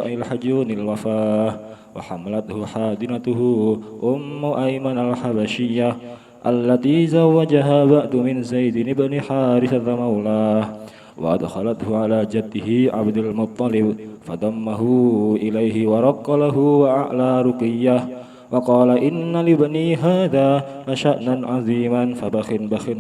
بشيبع الحجون الوفاه وحملته حادنته أيمن الحبشية التي زوجها بعد من زيد بن حارثة مولاه وأدخلته على جده عبد المطلب فضمه إليه ورق له وأعلى رقيه وقال إن لابني هذا لشأنا عظيما فبخ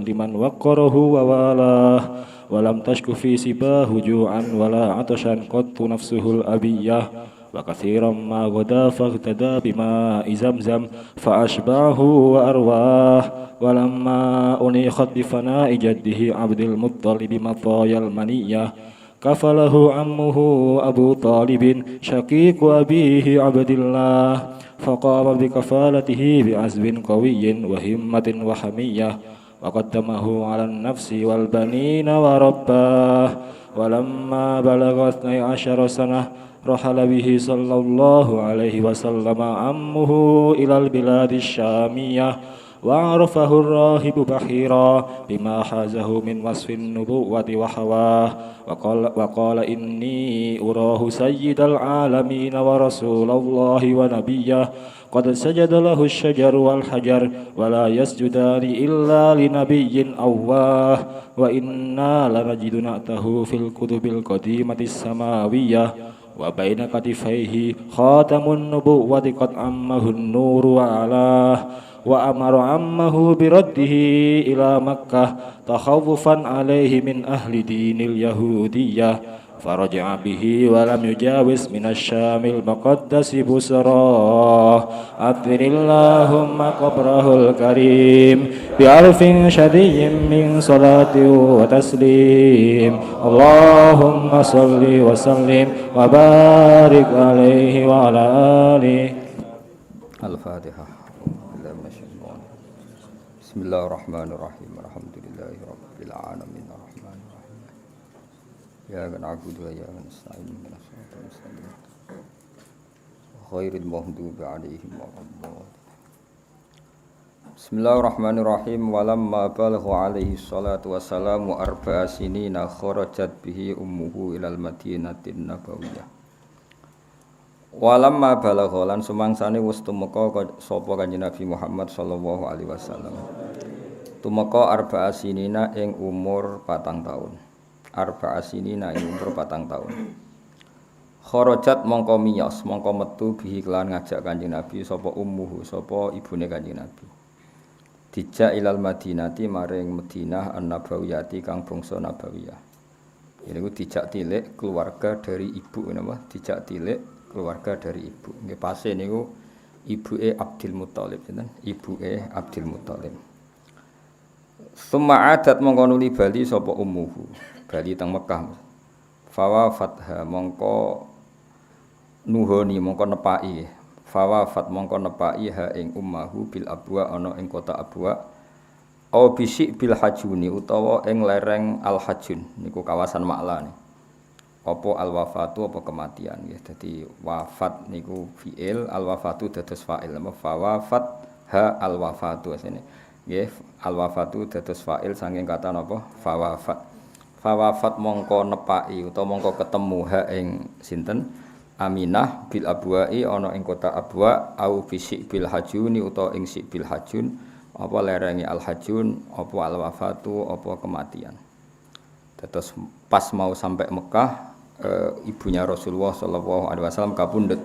لمن وقره ووالاه ولم تشك في سباه جوعا ولا عطشا قط نفسه الأبية وكثيرا ما غدا فاغتدى بماء زمزم فأشبعه وأرواه ولما أنيخت بفناء جده عبد المطلب مطايا المنية كفله عمه أبو طالب شقيق أبيه عبد الله فقام بكفالته بعزم قوي وهمة وحمية وقدمه على النفس والبنين ورباه ولما بلغ 12 سنة رحل به صلى الله عليه وسلم عمه إلى البلاد الشامية وعرفه الراهب بحيرا بما حازه من وصف النبوة وحواه وقال إني أراه سيد العالمين ورسول الله ونبيه قد سجد له الشجر والحجر ولا يسجدان إلا لنبي أواه وإنا لنجد نأته في الكتب القديمة السماوية وبين كتفيه خاتم النبوة قد عمه النور وعلاه وأمر عمه برده إلى مكة تخوفا عليه من أهل دين اليهودية فرجع به ولم يجاوز من الشام المقدس بسرى أطر اللهم قبره الكريم بألف شدي من صلاة وتسليم اللهم صل وسلم وبارك عليه وعلى آله. الفاتحة. Bismillahirrahmanirrahim. Alhamdulillahirabbil alamin arrahmanirrahim. Iyyaka na'budu wa iyyaka nasta'in ihdinas siratal mustaqim. Ghairil maghdubi 'alaihim waladdallin. Bismillahirrahmanirrahim. Walamma balagha 'alaihi shalatu wassalamu arba'a sinina kharajat bihi ummuhu ilal madinatin nabawiyah. Walamma balagha lan sumangsane wis tumeka sapa Kanjeng Nabi Muhammad sallallahu alaihi wasallam. Tumeka arba'a sinina ing umur 4 taun. Arba'a sinina ing umur 4 taun. Kharajat mongko miyos mongko metu bihi kelan ngajak Kanjeng Nabi sapa ummuhu sapa ibune Kanjeng Nabi. Dijak ilal Madinati maring Madinah an-Nabawiyati kang bangsa Nabawiyah. Ini ku dijak tilik keluarga dari ibu napa? Dijak tilik keluarga dari ibu. Nggih pase niku ibuke Abdul Muthalib sinten? Ibuke Abdul Muthalib. Summa adat mongko nuli bali sapa ummuhu. Bali teng Mekah. Fawa fatha mongko nuhoni mongko nepaki. Fawa fat mongko nepaki ha ing ummahu bil abwa ana ing kota Abwa. Au bisik bil hajuni utawa ing lereng Al Hajun niku kawasan Ma'la nih. Apa al-wafatu apa kematian nggih. Dadi wafat niku fi'il, al-wafatu dados fa'il. Fa wafat ha al-wafatu asline. Nggih, al-wafatu dados fa'il saking kata napa? Fa wafat. Fa wafat mongko nepaki utawa mongko ketemu ha ing sinten? Aminah bil abwa'i ana ing kota Abwa au fisik bil hajuni utawa ing sik bil hajun apa lerenge al-hajun apa al-wafatu apa kematian. Terus pas mau sampai Mekah ibunya Rasulullah sallallahu alaihi wasallam kapundhut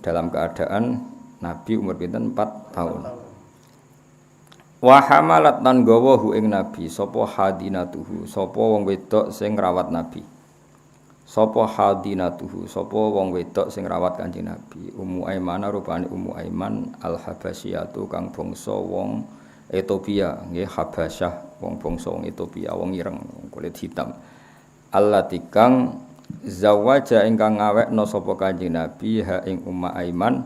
dalam keadaan Nabi umur pinten 4 tahun. Wa hamalat lan gawa hu ing Nabi sapa hadinatuhu sapa wong wedok sing ngrawat Nabi. Sapa hadinatuhu sapa wong wedok sing ngrawat Kanjeng Nabi. Ummu Aiman rupane Ummu Aiman al-Habasyatu kang bangsa wong Ethiopia nggih Habasyah wong bangsa wong Ethiopia wong ireng kulit hitam. Allati kang zawaja ingkang ngawekna sapa Kanjeng Nabi ha ing Ummu Aiman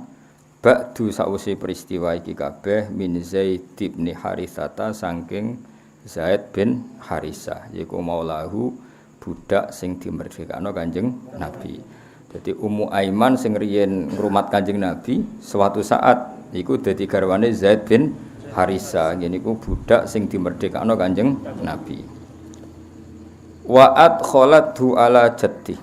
ba'du sawise peristiwa iki kabeh min Zaid bin Haritsah saking Zaid bin Haritsah yaiku maulahu budak sing dimerdekakno Kanjeng Nabi. Jadi Ummu Aiman sing riyen ngrumat Kanjeng Nabi suatu saat iku dadi garwane Zaid bin Haritsah niku budak sing dimerdekakno Kanjeng Nabi. Wa adkhalathu ala jaddi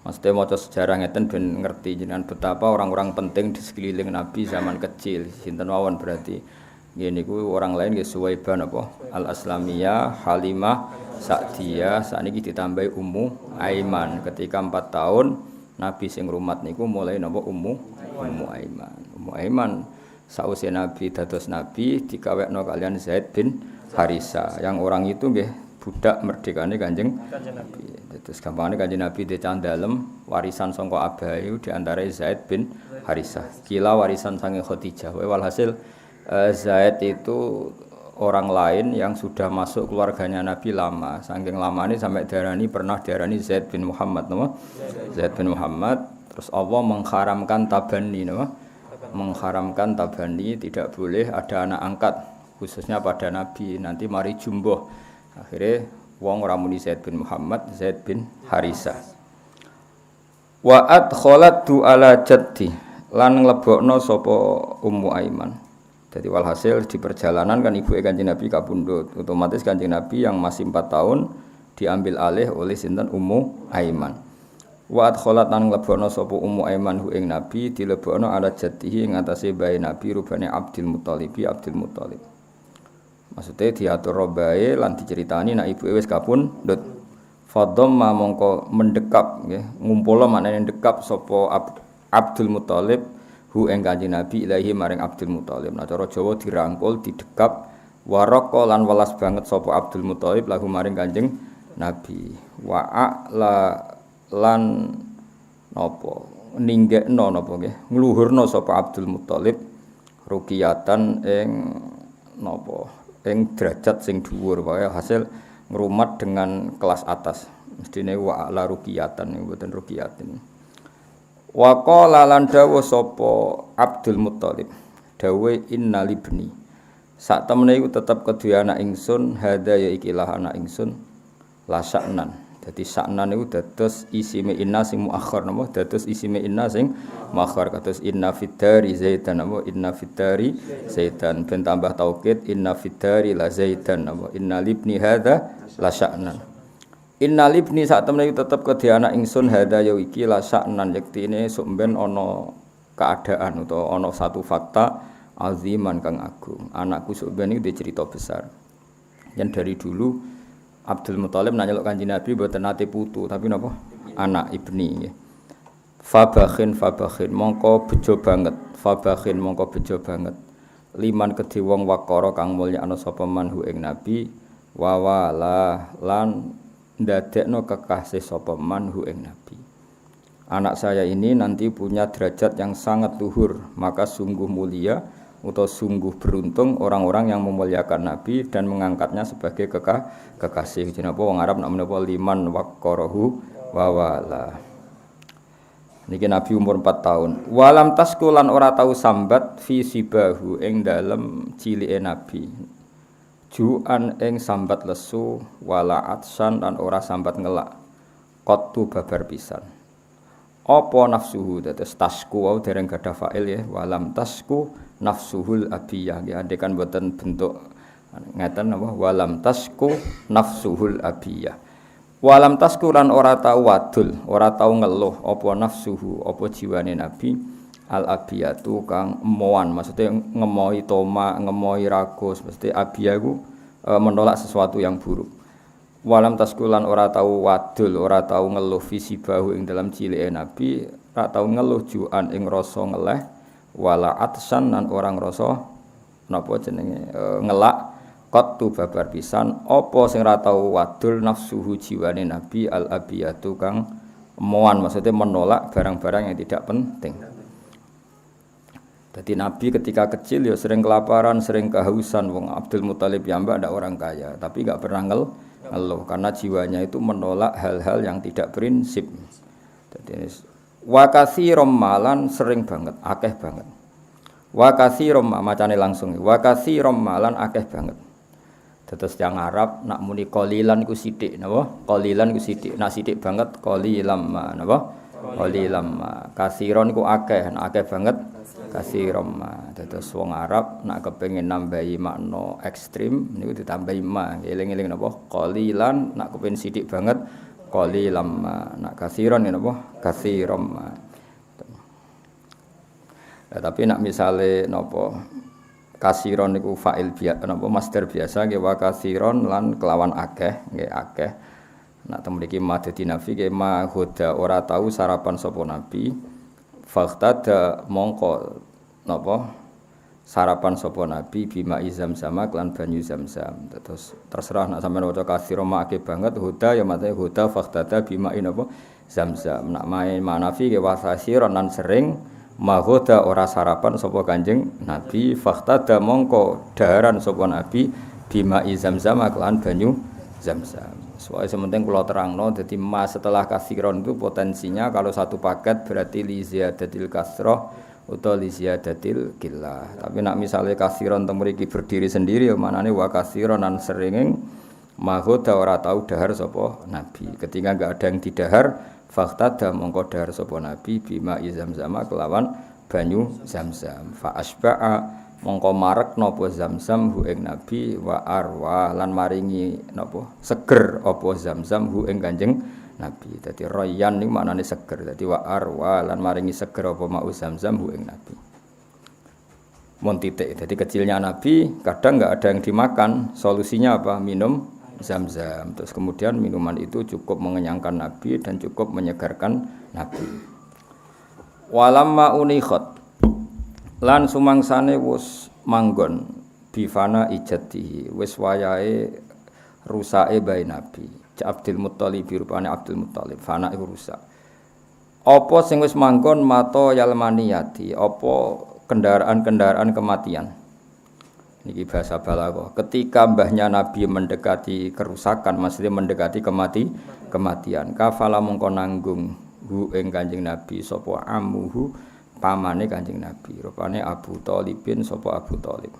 Maksudnya maca sejarah ngeten ben ngerti jenengan betapa orang-orang penting di sekeliling Nabi zaman kecil. Sinten mawon berarti nggih niku orang lain nggih Suwaibah napa Al-Aslamiyah, Halimah, Sa'diyah, sakniki ditambahi Ummu Aiman. Ketika 4 tahun Nabi sing rumat niku mulai napa Ummu Aiman. Ummu Aiman sausé Nabi dados Nabi dikawekno kalian Zaid bin Harisa. Yang orang itu nggih budak merdekane Kanjeng Nabi. Terus gampangane Kanjeng Nabi dicandalem warisan sangka abahe di antara Zaid bin Harisa. Kila warisan sange Khadijah. Walhasil Zaid itu orang lain yang sudah masuk keluarganya Nabi lama. Saking lamane sampai pernah diarani Zaid bin Muhammad nama. Zaid bin Muhammad. Terus Allah mengharamkan tabani nama. Mengharamkan tabani, tidak boleh ada anak angkat khususnya pada Nabi, nanti mari jumboh. Akhirnya wong ora muni Zaid bin Muhammad, Zaid bin Harisa. Wa adkhalatu ala jaddi lan nglebokno sapa Ummu Aiman. Jadi walhasil di perjalanan kan ibuke Kanjeng Nabi kapundhut, otomatis Kanjeng Nabi yang masih 4 tahun diambil alih oleh sinten Ummu Aiman. Wa adkhalat lan nglebokno sapa Ummu Aiman hu ing Nabi dilebokno ala jaddihi ing atase bae Nabi rubane Abdul Muthalib. Maksudnya diatur robae lan diceritani nek ibuke wis kapundhut. Fadhamma mongko mendekap nggih, ngumpula maknane ndekap sapa Abdul Muthalib hu ing Kanjeng Nabi ilahi maring Abdul Muthalib. Nah cara Jawa dirangkul, didekap, waraka lan welas banget sapa Abdul Muthalib lahu maring Kanjeng Nabi. Wa'ala lan napa ninggekno napa nggih ngluhurna sapa Abdul Muthalib rukiyatan ing napa ing derajat sing dhuwur wae hasil ngrumat dengan kelas atas mestine wa ala rukiyatan mboten rukiyatin wa qala lan dawuh sapa Abdul Muthalib dawuh innalibni sak temene iku tetep kedue anak ingsun hada ya ikilah anak ingsun lasaknan. Jadi saknan itu dados isime inna sing muakhir napa dados isime inna sing muakhir kados inna fitari zaitan napa inna fitari zaitan ben tambah taukid inna fitari la zaitan napa inna libni hadza la sya'nan inna libni sak temene tetep kedhe anak ingsun hadza ya iki la sya'nan yektine sok ben ana keadaan utawa ana satu fakta aziman kang agung anakku sok ben iki cerita besar yang dari dulu Abdul Muthalib nanya lok Kanjeng Nabi mboten nate putu tapi napa anak ibni nggih. Fabakhin mongko bejo banget. Fabakhin mongko bejo banget. Liman kedhe wong wakara kang mulya ana sapa manhu ing Nabi wa wala lan ndadekno kekasih sapa manhu ing Nabi. Anak saya ini nanti punya derajat yang sangat luhur, maka sungguh mulia atau sungguh beruntung orang-orang yang memuliakan Nabi dan mengangkatnya sebagai kekasih. Jenapa wong Arab nak menapa liman waqarahu wa wala. Niki Nabi umur 4 tahun. Walam taskulan ora tau sambat fi sibahu ing dalem cilike Nabi. Ju'an ing sambat lesu wala atsan lan ora sambat ngelak. Qattu babar pisan. Apa nafsuhu dados tasku wau dereng gadah fa'il ya walam tasku nafsuhul abiyah ya andekan boten bentuk ngeten apa walam tasku nafsuhul abiyah walam tasku lan ora tau wadul ora tau ngeluh apa nafsuhu apa jiwane Nabi al abiyatu kang emoan maksudnya ngemoi toma ngemoi ragus mesti abiyah ku menolak sesuatu yang buruk. Walam taskulan ora tau wadul, ora tau ngeluh visi bahu ing dalam cilike Nabi, ora tau ngeluh juan ing rasa ngeleh, wala atsan lan orang rasa napa jenenge ngelak qattu babar pisan apa sing ora tau wadul nafsuhu jiwane Nabi al abiyatu kang moan maksudnya menolak barang-barang yang tidak penting. Jadi Nabi ketika kecil ya sering kelaparan, sering kehausan. Wong Abdul Muthalib ya mbak ada orang kaya, tapi enggak pernah ngeluh karena jiwanya itu menolak hal-hal yang tidak prinsip. Jadi wakasi romalan sering banget, akeh banget. Wakasi rom macane langsung. Wakasi romalan akeh banget. Terus yang Arab nak muni qalilan iku sithik napa? Qalilan iku sithik. Nak sithik banget qalilam napa? Qalilam. Kasiron iku akeh, nak akeh banget kasirom. Terus wong Arab nak kepengin nambahi makna ekstrim niku ditambahi ma. Eling-eling napa? Qalilan nak kepengin sithik banget qalilam ma. Nak kasiron napa? Kasirom ma. Ya, tapi nak misale napa kasiron niku fa'il biasa napa masdar biasa nggih wa kasiron lan kelawan akeh nggih akeh. Nak teng mriki madadi nafi nggih ma huda ora tau sarapan sapa nabi. Faqtada mongko napa sarapan sapa nabi bima Zamzam lan banyu Zamzam. Terus terserah nak sampean waca kasiron ma akeh banget huda ya matane huda faqtada bima napa Zamzam. Nak main manafi nggih wa kasiron lan sering Mahoda ora sarapan sapa Kanjeng Nabi faktada mongko daharan sapa Nabi bima Zamzam kelan banyu Zamzam. Soale sementing kula terangno dadi ma setelah kasiron itu potensinya kalau satu paket berarti li ziyadatil kasrah utawa li ziyadatil qillah. Tapi nak misale kasiron teng mriki berdiri sendiri ya manane wa kasiron nan seringing mahoda ora tau dahar sapa Nabi. Ketika enggak ada yang didahar faktada mongko dahar sapa nabi bima Zamzam kelawan banyu Zamzam fa asba'a mongko marek napa Zamzam hu ing nabi wa arwa lan maringi napa seger apa Zamzam hu ing Kanjeng Nabi. Dadi royan niku maknane seger. Dadi wa arwa lan maringi seger apa mau Zamzam hu ing nabi. Mun titik. Dadi kecilnya nabi kadang enggak ada yang dimakan. Solusinya apa? Minum Zamzam. Terus kemudian minuman itu cukup mengenyangkan Nabi dan cukup menyegarkan Nabi. Walamma unikhat lan sumangsane wis manggon bifana ijatihi wis wayahe rusake bae Nabi. Abdul Muthalib rupane Abdul Muthalib fana iku rusak. Apa sing wis manggon mato yalmaniyati apa kendaraan-kendaraan kematian. Niki bahasa balaghah. Ketika mbahnya Nabi mendekati kerusakan, maksudnya mendekati kematian. Kafala mongko nanggung hu ing Kanjeng Nabi sapa amuhu pamane Kanjeng Nabi. Rupane Abu Thalibin sapa Abu Thalib.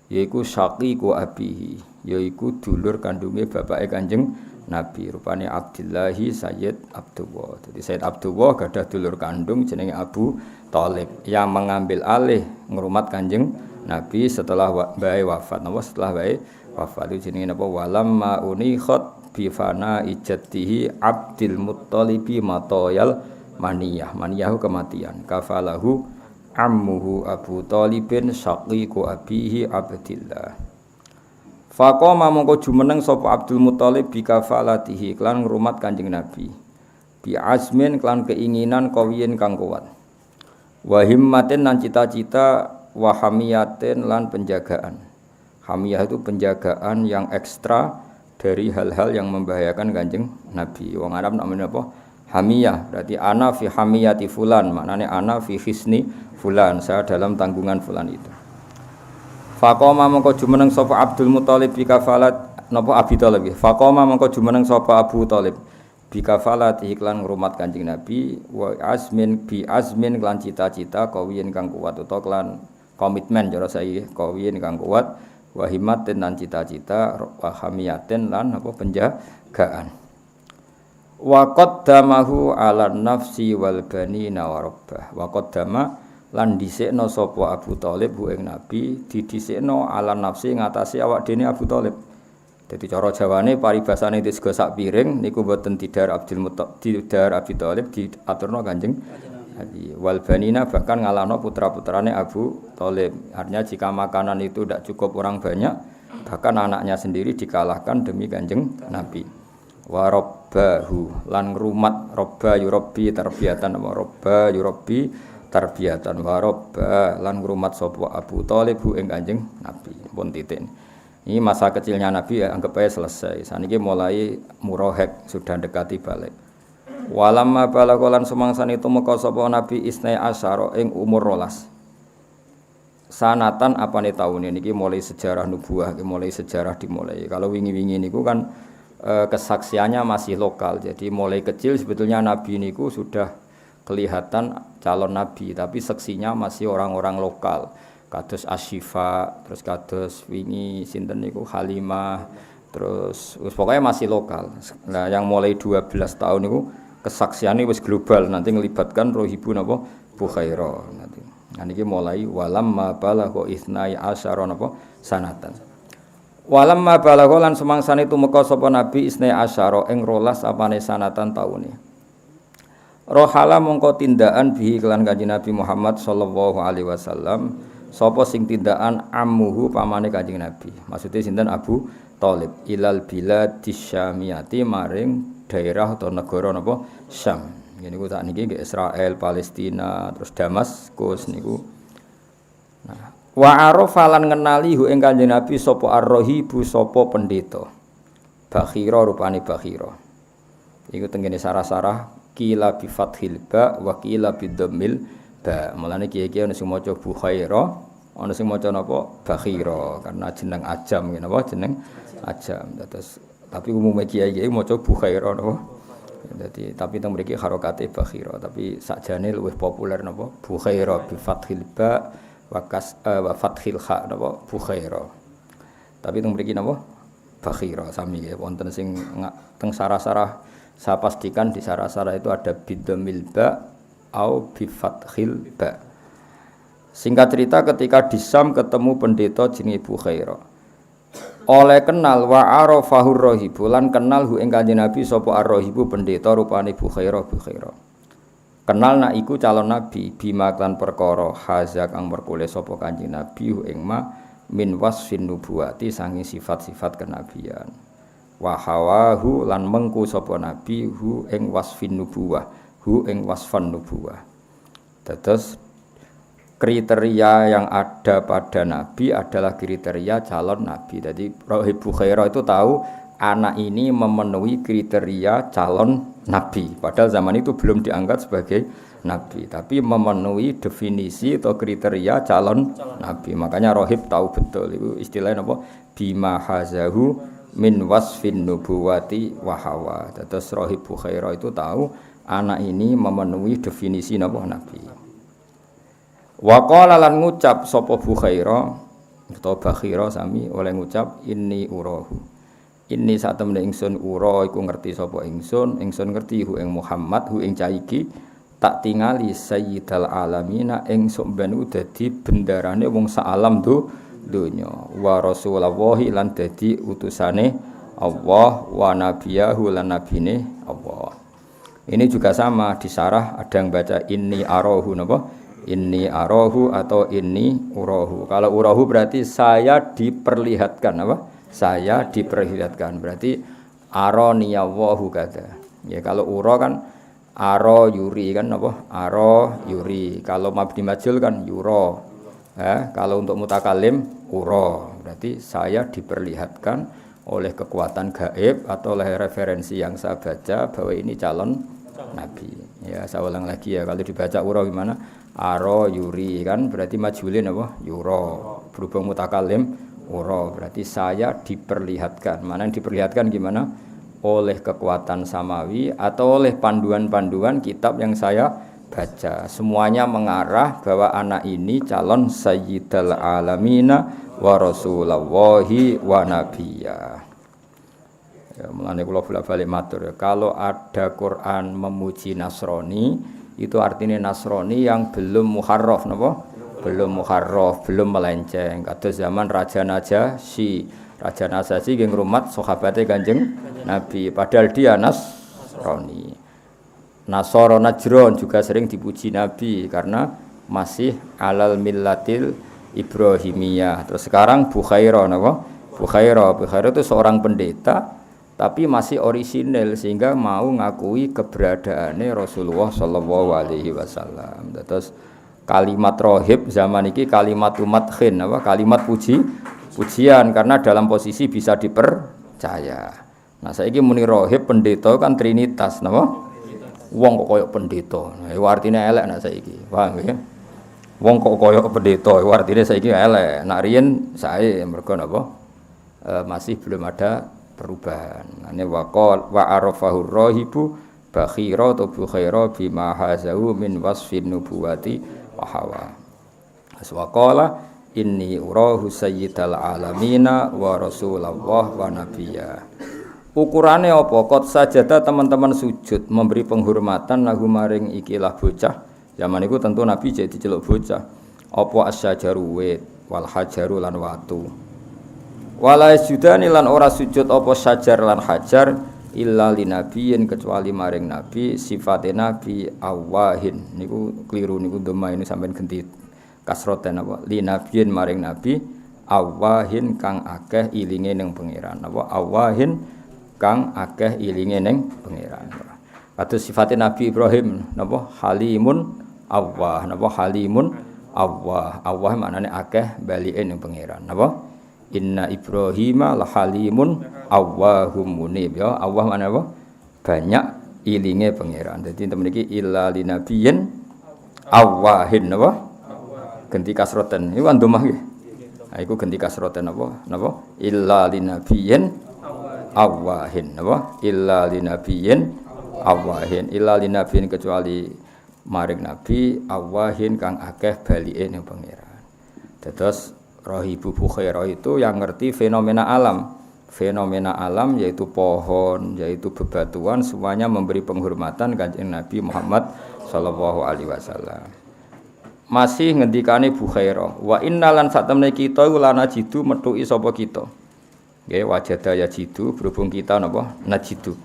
Yaiku syaqiqu abihi, yaiku dulur kandunge bapake Kanjeng Nabi. Rupane Abdillahi Sayyid Abdullah. Jadi Sayyid Abdullah gadah dulur kandung jenenge Abu Thalib yang mengambil alih ngrumat Kanjeng Nabi setelah bae wafat. Napa setelah bae wafat itu jenenge napa walamma unikhat bi fana ijatihi Abdul Muttalibi matoyal maniyah. Maniyahu kematian. Kafalahu ammuhu Abu Thalibin syaqiqu abihi Abdillah. Faqama mongko jumeneng sapa Abdul Muthalib bi kafalatihi kelan ngrumat Kanjeng Nabi. Bi azmin kelan keinginan kawiyen kang kuat. Wa himmatin lan cita-cita wa hamiyatin lan penjagaan. Hamiyah itu penjagaan yang ekstra dari hal-hal yang membahayakan Kanjeng Nabi. Wong Arab namanya apa? Hamiyah. Berarti ana fi hamiyati fulan, maknane ana fi hisni fulan, saya dalam tanggungan fulan itu. Faqama mongko jumeneng sapa Abdul Muthalib bi kafalat napa Abi Thalib. Faqama mongko jumeneng sapa Abu Thalib bi kafalat iklan ngrumat Kanjeng Nabi wa azmin bi azmin lan cita-cita kawiyen kang kuat utawa kelan komitmen cara saya kawiyen kang kuat wa himmatin lan cita-cita wa hamiyatin lan apa penjagaan wa qaddamahu ala nafsi wal banina wa rabbah wa qaddama lan dhisikno sapa Abu Thalib hu ing Nabi didhisikno ala nafsi ngatasi awak dene Abu Thalib. Dadi cara Jawane paribasane disego sak piring niku mboten didhar Abdul Muthalib didhar Abi Thalib diaturno Kanjeng wal banina bahkan ngalahno putra-putrane Abu Thalib. Artinya jika makanan itu tidak cukup orang banyak, bahkan anaknya sendiri dikalahkan demi Kanjeng Nabi. Wa rabbahu lan ngrumat robba yurabbi tarbiyatan wa robba yurabbi tarbiyatan wa robba lan ngrumat sapa Abu Thalib ing Kanjeng Nabi. Pun titik. Ini masa kecilnya Nabi ya, anggap aja selesai. Saniki mulai murohek sudah dekati balik. Walamma balagolan sumangsan itu meka sapa Nabi isnai asyara ing umur 12. Sanatan apane taun niki mulai sejarah nubuwah, mulai sejarah dimulai. Kalau wingi-wingi niku kan kesaksiannya masih lokal. Jadi mulai kecil sebetulnya Nabi niku sudah kelihatan calon nabi, tapi seksinya masih orang-orang lokal. Kados Asyifa, terus kados wingi sinten niku Halimah, terus pokoknya masih lokal. Nah, yang mulai 12 tahun niku kesaksiannya wis global, nanti ngelibatkan rohibu napa Bukhaira nanti. Nah niki mulai walam ma balagha isnai asyara napa sanatan. Walamma balagha lan semangsane tumeka sapa nabi isne asyara ing 12 apane sanatan taune. Rohala mongko tindakan bihi kelan Kanjeng Nabi Muhammad sallallahu alaihi wasallam sapa sing tindakan ammuhu pamane Kanjeng Nabi. Maksude sinten Abu Thalib ilal biladis syamiyati maring daerah atau negara napa Syam. Ngene niku sak niki nggih Israel, Palestina, terus Damaskus niku. Nah, wa arafa lan ngenali hu ing Kanjeng Nabi sapa ar-rahibu sapa pendeta. Bakhira rupane Bakhira. Iku tengene sarah-sarah kila bi fathil ba wa kila bi dhammil ba. Mulane kiye-kiye ana sing maca Bukhaira, ana sing maca napa Bakhira karena jeneng ajam ngene apa jeneng ajam. Terus tapi umumnya kiai-kiai maca Bukhaira napa. Jadi tapi teng mriki harokate Bakhira, tapi sakjane luwih populer napa Bukhaira bi fathil ba wa fathil kha napa Bukhaira. Tapi teng mriki napa Bakhira sami nggih wonten sing teng sarah-sarah saya pastikan di sarah-sarah itu ada bidhamil ba au bi fathil ba. Singkat cerita ketika di Syam ketemu pendeta jenenge Bukhaira. Oleh kenal wa arafahur rahibu lan kenal hu ing Kanjeng Nabi sapa ar-rahibu pendeta rupane Bukhaira. Kenal nak iku calon nabi bima lan perkara haza kang merkule sapa Kanjeng Nabi hu ing ma min wasfin nubuwati sangi sifat-sifat kenabian. Wa hawahu lan mengku sapa nabi hu ing wasfin nubuwah, hu ing wasfan nubuwah. Dados kriteria yang ada pada Nabi adalah kriteria calon Nabi. Jadi Rahib Bukhaira itu tahu anak ini memenuhi kriteria calon Nabi. Padahal zaman itu belum diangkat sebagai Nabi, tapi memenuhi definisi atau kriteria calon Nabi. Makanya Rahib tahu betul itu istilahnya apa? Bima hazahu min wasfin nubuwati wa hawa. Terus Rahib Bukhaira itu tahu anak ini memenuhi definisi Nabi. Wa qala lan ngucap sapa Bukhaira utawa Bakhira sami oleh ngucap inni urahu. Inni satemene ingsun ura iku ngerti sapa ingsun ngerti hu ing Muhammad hu ing caiki tak tingali sayyidal alamina ing sok ben dadi bendarane wong sak alam donya wa rasulullahi lan dadi utusane Allah wa nabiyahu lan nabine Allah. Ini juga sama di sarah ada yang baca inni arahu napa? Inni arahu atau inni urahu. Kalau urahu berarti saya diperlihatkan apa? Saya diperlihatkan. Berarti aroni Allahu kata. Ya kalau ura kan aro yuri kan apa? Aro yuri. Kalau mabni majhul kan yura. Kalau untuk mutakalim ura. Berarti saya diperlihatkan oleh kekuatan gaib atau oleh referensi yang saya baca bahwa ini calon nabi. Ya saya ulang lagi ya, kalau dibaca ura gimana? Aro yuri kan berarti majhulin apa? Yura. Berhubung mutakalim ura berarti saya diperlihatkan. Mana yang diperlihatkan gimana? Oleh kekuatan samawi atau oleh panduan-panduan kitab yang saya baca. Semuanya mengarah bahwa anak ini calon sayyidal alamina wa rasulallahi wa nabiyya. Ya, mulane kula bolak-balik matur ya, kalau ada Quran memuji Nasrani itu artinya Nasrani yang belum muharraf napa? Belum muharraf, belum melenceng. Kados zaman Raja Najasyi. Raja Najasyi nggih ngrumat sahabate Kanjeng Nabi, padahal dia Nasrani. Nasara Najron juga sering dipuji Nabi karena masih alal millatil Ibrahimiyah. Terus sekarang Bukhaira napa? Bukhaira itu seorang pendeta tapi masih orisinil sehingga mau ngakui keberadaannya Rasulullah sallallahu alaihi wasallam. Terus kalimat rohib zaman ini kalimat madkhin apa? Kalimat pujian karena dalam posisi bisa dipercaya. Nah, saiki muni rohib pendeta kan trinitas napa? Wong kok koyo pendeta. Nah, iku artine elek nek saiki. Paham ya? Wong kok koyo pendeta, iku artine saiki elek. Nek riyen sae mergo napa? Masih belum ada perubahan. Ane waqal wa arafahur rahibu Bakhira atau Bukhaira bima hazahu min wasfin nubuwati wa hawa. Aswaqala inni urahu sayyidal alamina wa rasulullah wa nabiyya. Ukurane apa? Qad sajada teman-teman sujud memberi penghormatan lahu maring ikilah bocah. Zaman itu tentu Nabi jadi celuk bocah. Apa asyajaru wit wal hajaru lan watu. Wala sujudani lan ora sujud apa sajar lan hajar illa linabiyin kecuali maring nabi sifate nabi awahin niku keliru niku doma ini sampean ganti kasroten apa linabiyin maring nabi awahin kang akeh ilinge ning pangeran apa awahin kang akeh ilinge ning pangeran. Kados sifate nabi Ibrahim napa halimun awah napa halimun awah maknane akeh balike ning pangeran napa Inna Ibrahima la halimun awwahum munib ya Allah mana apa banyak ilinge pangeran. Dadi temen iki illa linabiyyin awwahin apa ganti kasroten iku andumah nggih. Ha iku ganti kasroten napa illa linabiyyin awwahin napa illa linabiyyin awwahin illa linabiyyin kecuali maring nabi awwahin kang akeh balike ning pangeran. Dados Rahibu Bukhairah itu yang ngerti fenomena alam. Fenomena alam yaitu pohon, yaitu bebatuan, semuanya memberi penghormatan Kanjeng Nabi Muhammad sallallahu alaihi wasallam. Masih ngendikane Bukhairah, wa innalan satemene kita lana jidu metuki sapa kita. Nggih wajada ya jidu berhubung kita napa najidu.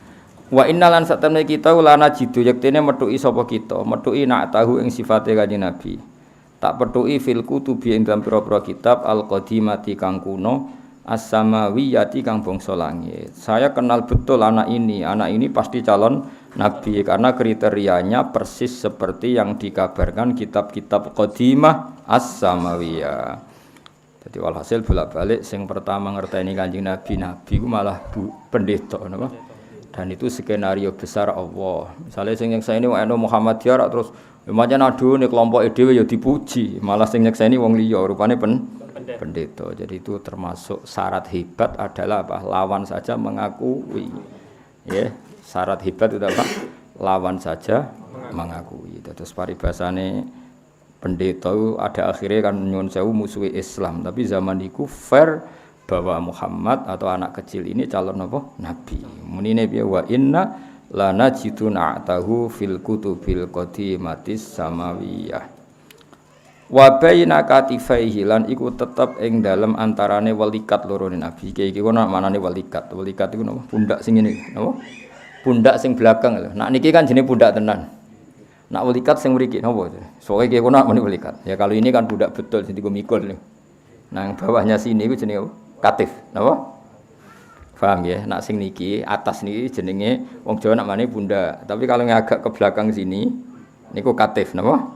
Wa innalan satemene kita lana jidu yektene metuki sapa kita, metuki nak tahu ing sifate Kanjeng Nabi. Tak petuki fil kutubi ing dalam pira-pira kitab al-qadimati kang kuno as-samawiyati kang bangsa langit. Saya kenal betul anak ini pasti calon nabi karena kriterianya persis seperti yang dikabarkan kitab-kitab qadimah as-samawiyah. Jadi walhasil bolak-balik sing pertama ngerteni Kanjeng Nabi ku malah pendeta napa? Dan itu skenario besar Allah. Misalnya sing nyekseni Muhammadiyah terus macam adune kelompok dhewe ya dipuji, malah sing nyekseni wong liya rupane pendeta. Jadi itu termasuk syarat hebat adalah apa? Lawan saja mengakui. Ya, syarat hebat itu apa? Lawan saja mengakui. Terus paribasane pendeta itu ada akhirnya kan nyuwun sewu musuhi Islam, tapi zaman iku fair bahwa Muhammad atau anak kecil ini calon apa? Nabi. Munine piye wa inna lana jituna atahu fil kutubil qadimatis samawiyah wa baina katifaihi lan iku tetep ing dalem antarane walikat loro nabi iki kono manane walikat iku napa pundak sing ngene napa pundak sing belakang lho nak niki kan jenenge pundak tenan nak walikat sing mriki napa soke iki kono meneh walikat ya kalau ini kan pundak betul sing mikul lho nang bawahnya sini iku jenenge katif napa paham ya, nak sing niki atas niki jenenge wong Jawa nak mane pundak. Tapi kalau yang agak ke belakang sini niku katif napa?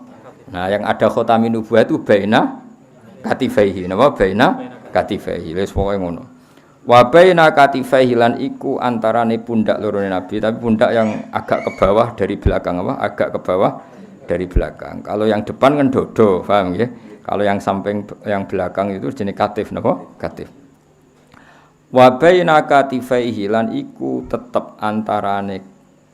Nah, yang ada khotamin nubuwah itu baina katifaihi napa? Baina katifaihi. Wis pokoke ngono. Wa baina katifaihi lan iku antarane pundak loro Nabi, tapi pundak yang agak ke bawah dari belakang apa? Agak ke bawah dari belakang. Kalau yang depan kan dodo, paham ya? Kalau yang samping yang belakang itu jenis katif napa? Katif. Wa baina katifaihi lan iku tetep antarane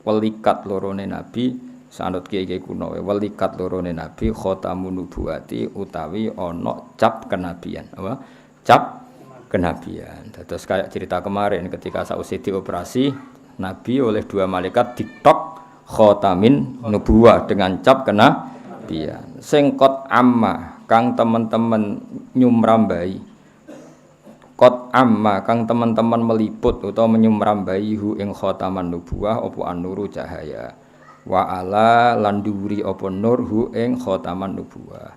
welikat lorone nabi sanut kiye kuno welikat lorone nabi khatamun nubuwati utawi ana cap kenabian apa cap kenabian. Terus kayak cerita kemarin ketika sausé dioperasi nabi oleh dua malaikat ditok khatamin nubuwah dengan cap kenabian sing qad amma kang teman-teman nyumrambai Kot amma kang teman-teman meliput atau menyumrambai hu ing khataman nubuwah apa an-nuru cahaya wa ala landuri apa nur hu ing khataman nubuwah.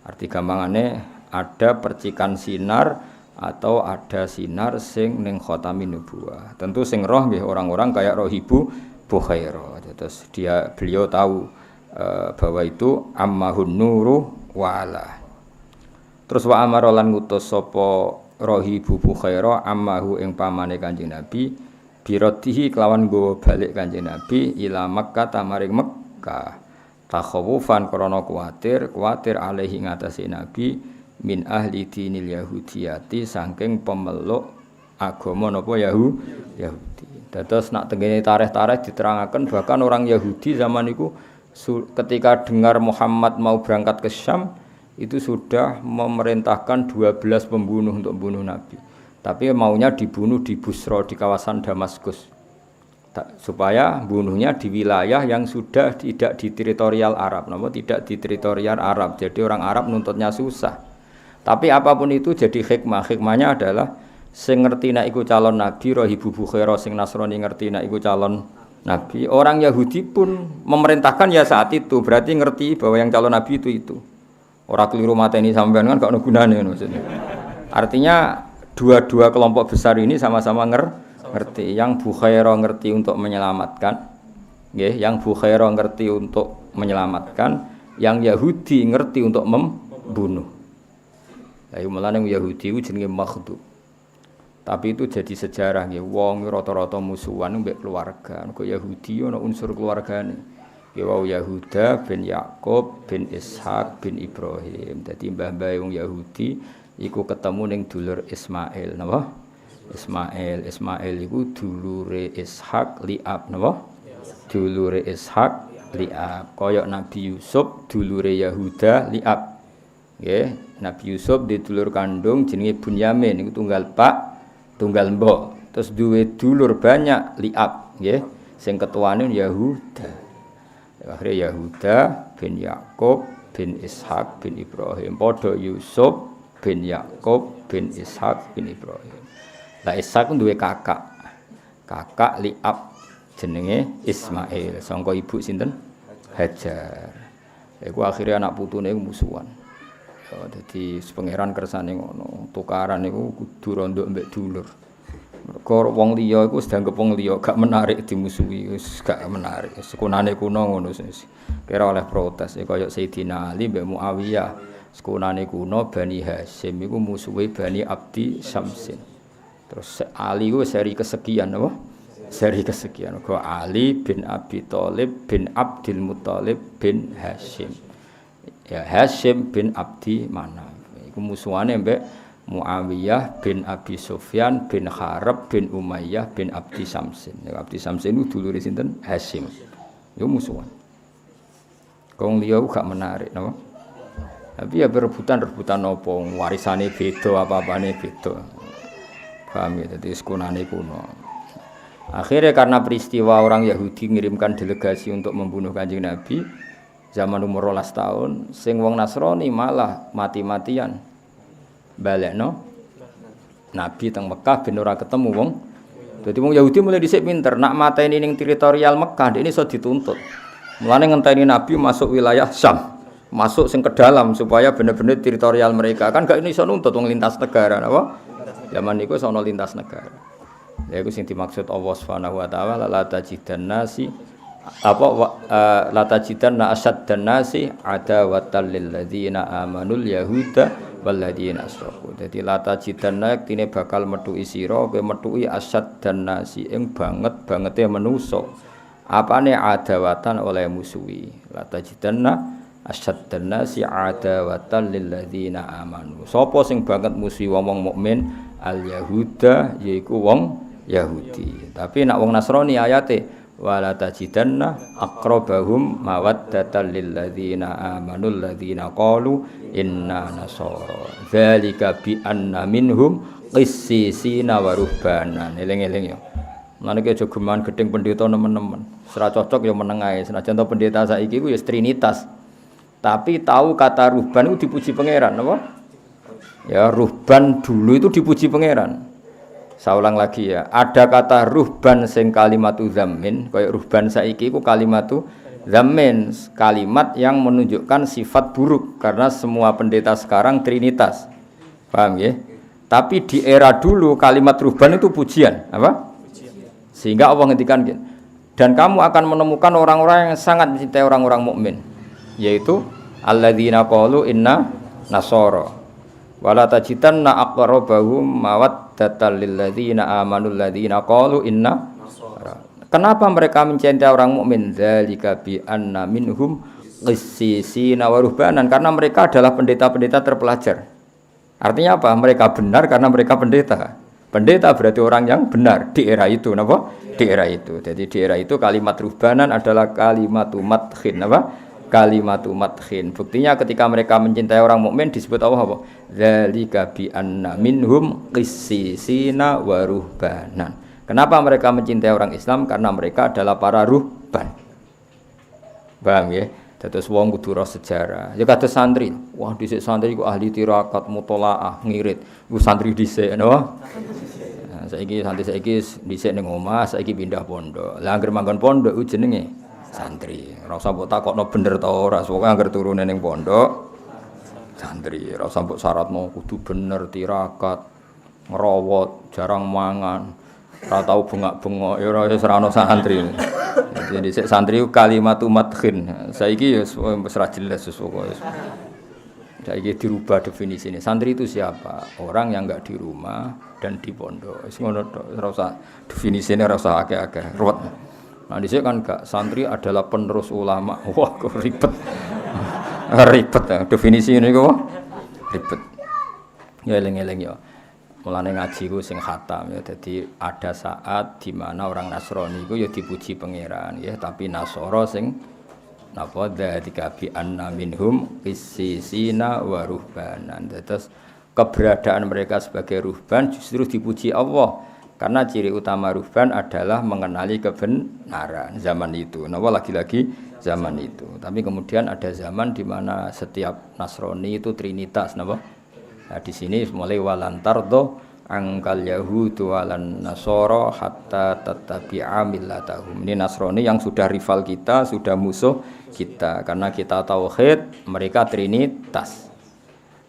Arti gampangane ada percikan sinar atau ada sinar sing ning khatamin nubuwah. Tentu sing roh nggih orang-orang kayak Rahibu Bukhairah. Terus beliau tahu bahwa itu ammahun nuru wa ala. Terus wa amara lan ngutus sapa Rahibu Bukhairah ammahu ing pamane Kanjeng Nabi biratihi kelawan nggawa balik Kanjeng Nabi ila Makkah tamaring Mekkah takhawufan krana kuwatir alaihi ngatasi Nabi min ahli dinil yahudiyati saking pemeluk agama napa Yahudi. Dados nak tengene tarikh-tarikh diterangaken bahkan orang Yahudi zaman iku ketika dengar Muhammad mau berangkat ke Syam itu sudah memerintahkan 12 pembunuh untuk membunuh Nabi. Tapi maunya dibunuh di Busra di kawasan Damaskus. Supaya bunuhnya di wilayah yang sudah tidak di teritorial Arab, namun tidak di teritorial Arab. Jadi orang Arab nuntutnya susah. Tapi apapun itu jadi hikmah. Hikmahnya adalah sing ngerti nek iku calon nabi Rahibu Bukhaira sing Nasrani ngerti nek iku calon nabi. Orang Yahudi pun memerintahkan ya saat itu, berarti ngerti bahwa yang calon nabi itu. Ora keliru mateni sampean kan gak ono gunane maksudnya. Artinya dua kelompok besar ini sama-sama ngerti. Yang Bukhaira ngerti untuk menyelamatkan, nggih, yang Bukhaira ngerti untuk menyelamatkan, yang Yahudi ngerti untuk membunuh. Ayo mulane Yahudi ku jenenge Makhdub. Tapi itu jadi sejarah nggih, wong rata-rata musuhan mbek keluarga. Kok Yahudi ana unsur keluargane. Nggih wau Yahuda bin Yakub bin Ishak bin Ibrahim. Dadi mbah-mbah wong Yahudi iku ketemu ning dulur Ismail, napa? Ismail iku dulure Ishak Li'ab, napa? Dulure Ishak Li'ab. Kaya Nabi Yusuf dulure Yahuda Li'ab. Nggih, Nabi Yusuf di dulur kandung jenenge Bunyamin iku tunggal pak, tunggal mbok. Terus duwe dulur banyak Li'ab, nggih. Sing ketuane Yahuda. Akhirnya Yahuda bin Yakub bin Ishak bin Ibrahim. Padha Yusuf bin Yakub bin Ishak bin Ibrahim. Lah Ishak duwe kakak. Kakak Li'ab jenenge Ismail. Sangka ibu sinten? Hajar. Iku akhirnya anak putune musuhan. Jadi pangeran kersane ngono, tukaran niku kudu rondo mbek dulur. Mergo wong liya iku wis dianggep wong liya, gak menarik dimusuhi, wis gak menarik. Sekunane kuno ngono wis. Kira oleh protes kaya Sayyidina Ali mbek Muawiyah. Sekunane kuno Bani Hasyim iku musuhe Bani Abdi Syamsin. Terus Ali ku seri kesekian apa? Seri kesekian. Mergo Ali bin Abi Thalib bin Abdul Muthalib bin Hasyim. Ya Hasyim bin Abdi Manaf. Iku musuhane mbek Muawiyah bin Abi Sufyan bin Harb bin Umayyah bin Abdi Samsin. Ya Abdi Samsin itu dulure sinten? Hasyim. Iku musuhan. Kong liya gak menarik napa? Tapi ya rebutan apa warisane beda apa-apane beda. Paham ya, dadi sekunane kuno. Akhirnya karena peristiwa orang Yahudi mengirimkan delegasi untuk membunuh Kanjeng Nabi zaman umur 12 tahun, sing wong Nasrani malah mati-matian balekno Nabi teng Mekah ben ora ketemu wong. Dadi wong Yahudi mulai dhisik pinter, nak mateni ning teritorial Mekah ini iso dituntut. Mulane ngenteni Nabi masuk wilayah Syam, masuk sing ke dalam supaya bener-bener teritorial mereka. Kan gak ini iso nuntut wong lintas negara napa? Zaman niku sono lintas negara. Ya iku sing dimaksud Allah Subhanahu wa taala la tajidanna si apa la tajidanna asaddan nasi adawatan lil ladzina amanul yahuda wal ladzina asyraku. Dadi la tajidanna tine bakal metuki sira kowe metuki asaddan nasi ing bangete manusa. Apane adawatan oleh musuhi. La tajidanna asaddan nasi adawatan lil ladzina amanu. Sapa sing banget musuhi wong mukmin al yahuda yaiku wong Yahudi. Tapi nak wong Nasrani ayate wala tajidanna aqrabahum mawaddatan lil ladzina amanu alladzina qalu inna nasara dzalika bi anna minhum qissisina wa ruhbanan. Eling-eling yo. Mane ki aja geman gedeng pendeta nemen-nemen. Ora cocok yo meneng ae. Senajan to pendeta saiki ku ya trinitas. Tapi tahu kata ruhban itu dipuji pangeran apa? Ya ruhban dulu itu dipuji pangeran. Saya ulang lagi ya, ada kata ruhban sing kalimatu zammin, kaya ruhban saiki ku kalimatu zammin, kalimat yang menunjukkan sifat buruk karena semua pendeta sekarang trinitas. Paham ya? Tapi di era dulu kalimat ruhban itu pujian, apa? Sehingga Allah ngendikan dan kamu akan menemukan orang-orang yang sangat mencintai orang-orang mukmin, yaitu alladzina qalu inna nasara. Wala tajidanna aqrabahum mawaddatan lil ladzina amanu alladzina qalu inna. Kenapa mereka mencintai orang mukmin? Dzalika bi anna minhum qissisina wa ruhbanan, karena mereka adalah pendeta-pendeta terpelajar. Artinya apa? Mereka benar karena mereka pendeta. Pendeta berarti orang yang benar di era itu, napa? Di era itu. Jadi di era itu kalimat ruhbanan adalah kalimatu madkhin, apa? Kalimatu madkhin. Buktinya ketika mereka mencintai orang mukmin disebut Allah apa? Dzalika bi anna minhum qissisina wa ruhbanan. Kenapa mereka mencintai orang Islam? Karena mereka adalah para ruhban. Paham ya? Dados wong kudu roh sejarah. Ya kados santri. Wah, dhisik santri ku ahli tirakat, mutolaah, ngirit. Iku santri dhisik, napa? Nah, saiki santri saiki dhisik ning omah, saiki pindah pondok. Lah anggere manggon pondok ku jenenge santri. Ora usah mbok takokno bener ta ora, pokoke anggere turune ning pondok santri. Ora usah mbok syaratno kudu bener tirakat, ngerawat, jarang mangan. Ora tau bengak-bengok ya ora wis ora ono santri. Jadi santri kalimatu madkhin. Saiki ya wis ora jelas pokoke. Saiki dirubah definisine. Santri itu siapa? Orang yang enggak di rumah dan di pondok. Wis ngono tok, ora usah definisine ora usah akeh-akeh. Ruwet. Nah dhisik kan enggak santri adalah penerus ulama. Wah, kok ribet. Ribet definisi niku ribet. Ya eling-eling ya. Mulane ngaji ku sing khatam ya. Dadi ada saat di mana orang Nasrani iku ya dipuji pangeran ya, tapi Nasara sing napa dzalika bi anna minhum qissisina wa ruhbanan. Terus keberadaan mereka sebagai ruhban justru dipuji Allah karena ciri utama ruhban adalah mengenali kebenaran zaman itu. Napa lagi-lagi zaman itu. Tapi kemudian ada zaman di mana setiap Nasrani itu trinitas napa? Nah, di sini mulai walantardo angkal yahudu walan nasoro hatta tattabi'a millatahum. Ini Nasrani yang sudah rival kita, sudah musuh kita karena kita tauhid, mereka trinitas.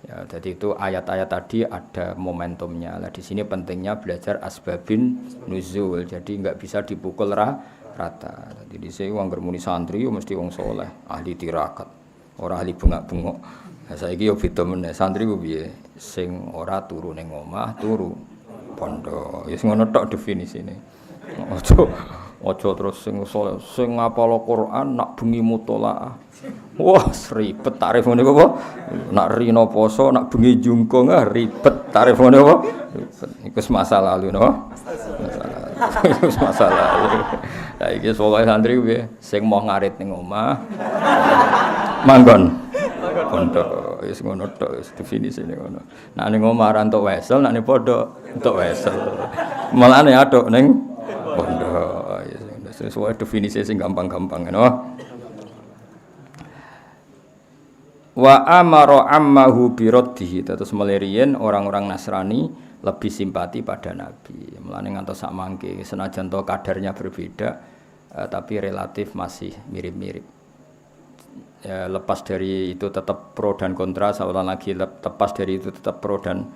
Ya, jadi itu ayat-ayat tadi ada momentumnya. Lah di sini pentingnya belajar asbabin nuzul. Jadi enggak bisa dipukul rata. Jadi di sini wong muni santri yo mesti wong saleh, ahli tirakat, ora ahli bengak-bengok. Nah, saiki yo beda meneh santri ku piye sing ora turu ning omah, turu pondok. Ya sing ngono tok definisine. Aja terus sing saleh, sing ngapal Quran nak bengi mutolaah. Wah, ribet tarif ngene apa? Nak rino poso, nak bengi jungkung ribet tarif ngene apa? Iku masa lalu no. Masa lalu. Lah iki pokoke santri piye sing mau ngarit ning omah manggon pondok wis ngono tok wis definisine ngono. Nek ning omah ra entuk wesel, nek ning pondok entuk wesel. Malane aduk ning pondok. Sesuai definisi sing gampang-gampang ngono. Wa amara ammahu biraddihi. Terus meliriyen orang-orang Nasrani lebih simpati pada Nabi. Mulane ngantos sak mangke senajan to kadarnya berbeda tapi relatif masih mirip-mirip. Ya, lepas dari itu tetap pro dan kontra, seolah lagi lepas dari itu tetap pro dan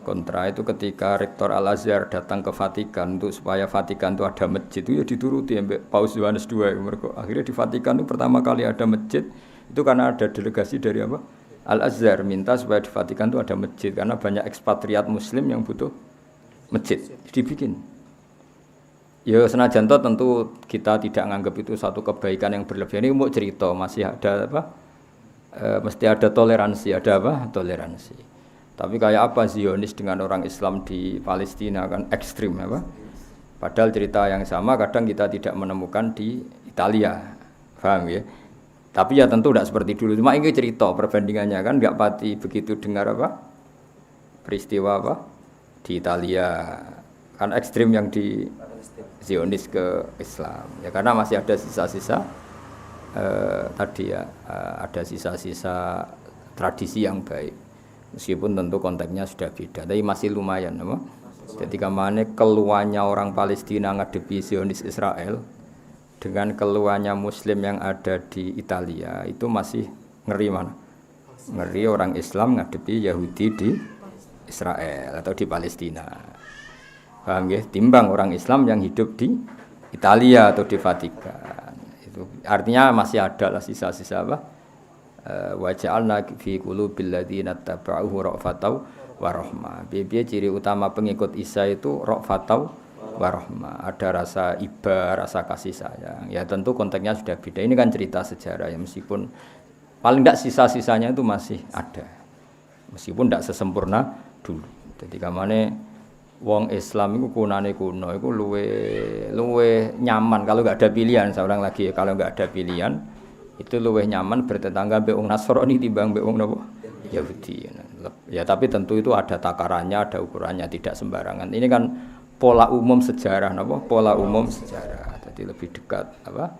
kontra. Itu ketika Rektor Al-Azhar datang ke Vatikan untuk supaya Vatikan itu ada masjid, itu ya dituruti Mbak Paus Yohanes II. Akhirnya di Vatikan itu pertama kali ada masjid itu karena ada delegasi dari apa? Al-Azhar minta supaya di Vatikan itu ada masjid karena banyak ekspatriat muslim yang butuh masjid. Dibikin. Ya senajan toh tentu kita tidak menganggap itu satu kebaikan yang berlebihan. Ini mau cerita masih ada apa? Mesti ada toleransi, ada apa? Toleransi. Tapi kayak apa Zionis dengan orang Islam di Palestina kan ekstrim apa? Padahal cerita yang sama kadang kita tidak menemukan di Italia. Paham ya? Tapi ya tentu tidak seperti dulu. Cuma ini cerita perbandingannya kan nggak pati begitu dengar apa? Peristiwa apa? Di Italia kan ekstrim yang di Zionis ke Islam ya karena masih ada sisa-sisa tadi ya ada sisa-sisa tradisi yang baik meskipun tentu konteksnya sudah beda tapi masih lumayan apa? Jadi kemana keluarnya orang Palestina ngadepi Zionis Israel dengan keluarnya Muslim yang ada di Italia itu masih ngeri mana? Ngeri orang Islam ngadepi Yahudi di Israel atau di Palestina. Paham ya? Timbang orang Islam yang hidup di Italia atau di Vatikan. Itu artinya masih ada lah sisa-sisa apa? Wa ja'alna fi qulubil ladzina tabauhu ra'fatau wa rahmah. Biaya ciri utama pengikut Isa itu ra'fatau wa rahmah. Ada rasa iba, rasa kasih sayang. Ya tentu konteksnya sudah beda. Ini kan cerita sejarah ya meskipun paling tidak sisa-sisanya itu masih ada. Meskipun tidak sesempurna dulu. Jadi kamane wong Islam itu kunane kuno itu luwe nyaman kalau enggak ada pilihan seorang lagi kalau enggak ada pilihan itu luwe nyaman bertetangga mbek wong Nasrani timbang mbek wong napa Yahudi. Ya tapi tentu itu ada takarannya, ada ukurannya tidak sembarangan. Ini kan pola umum sejarah napa? Pola umum sejarah. Jadi lebih dekat apa?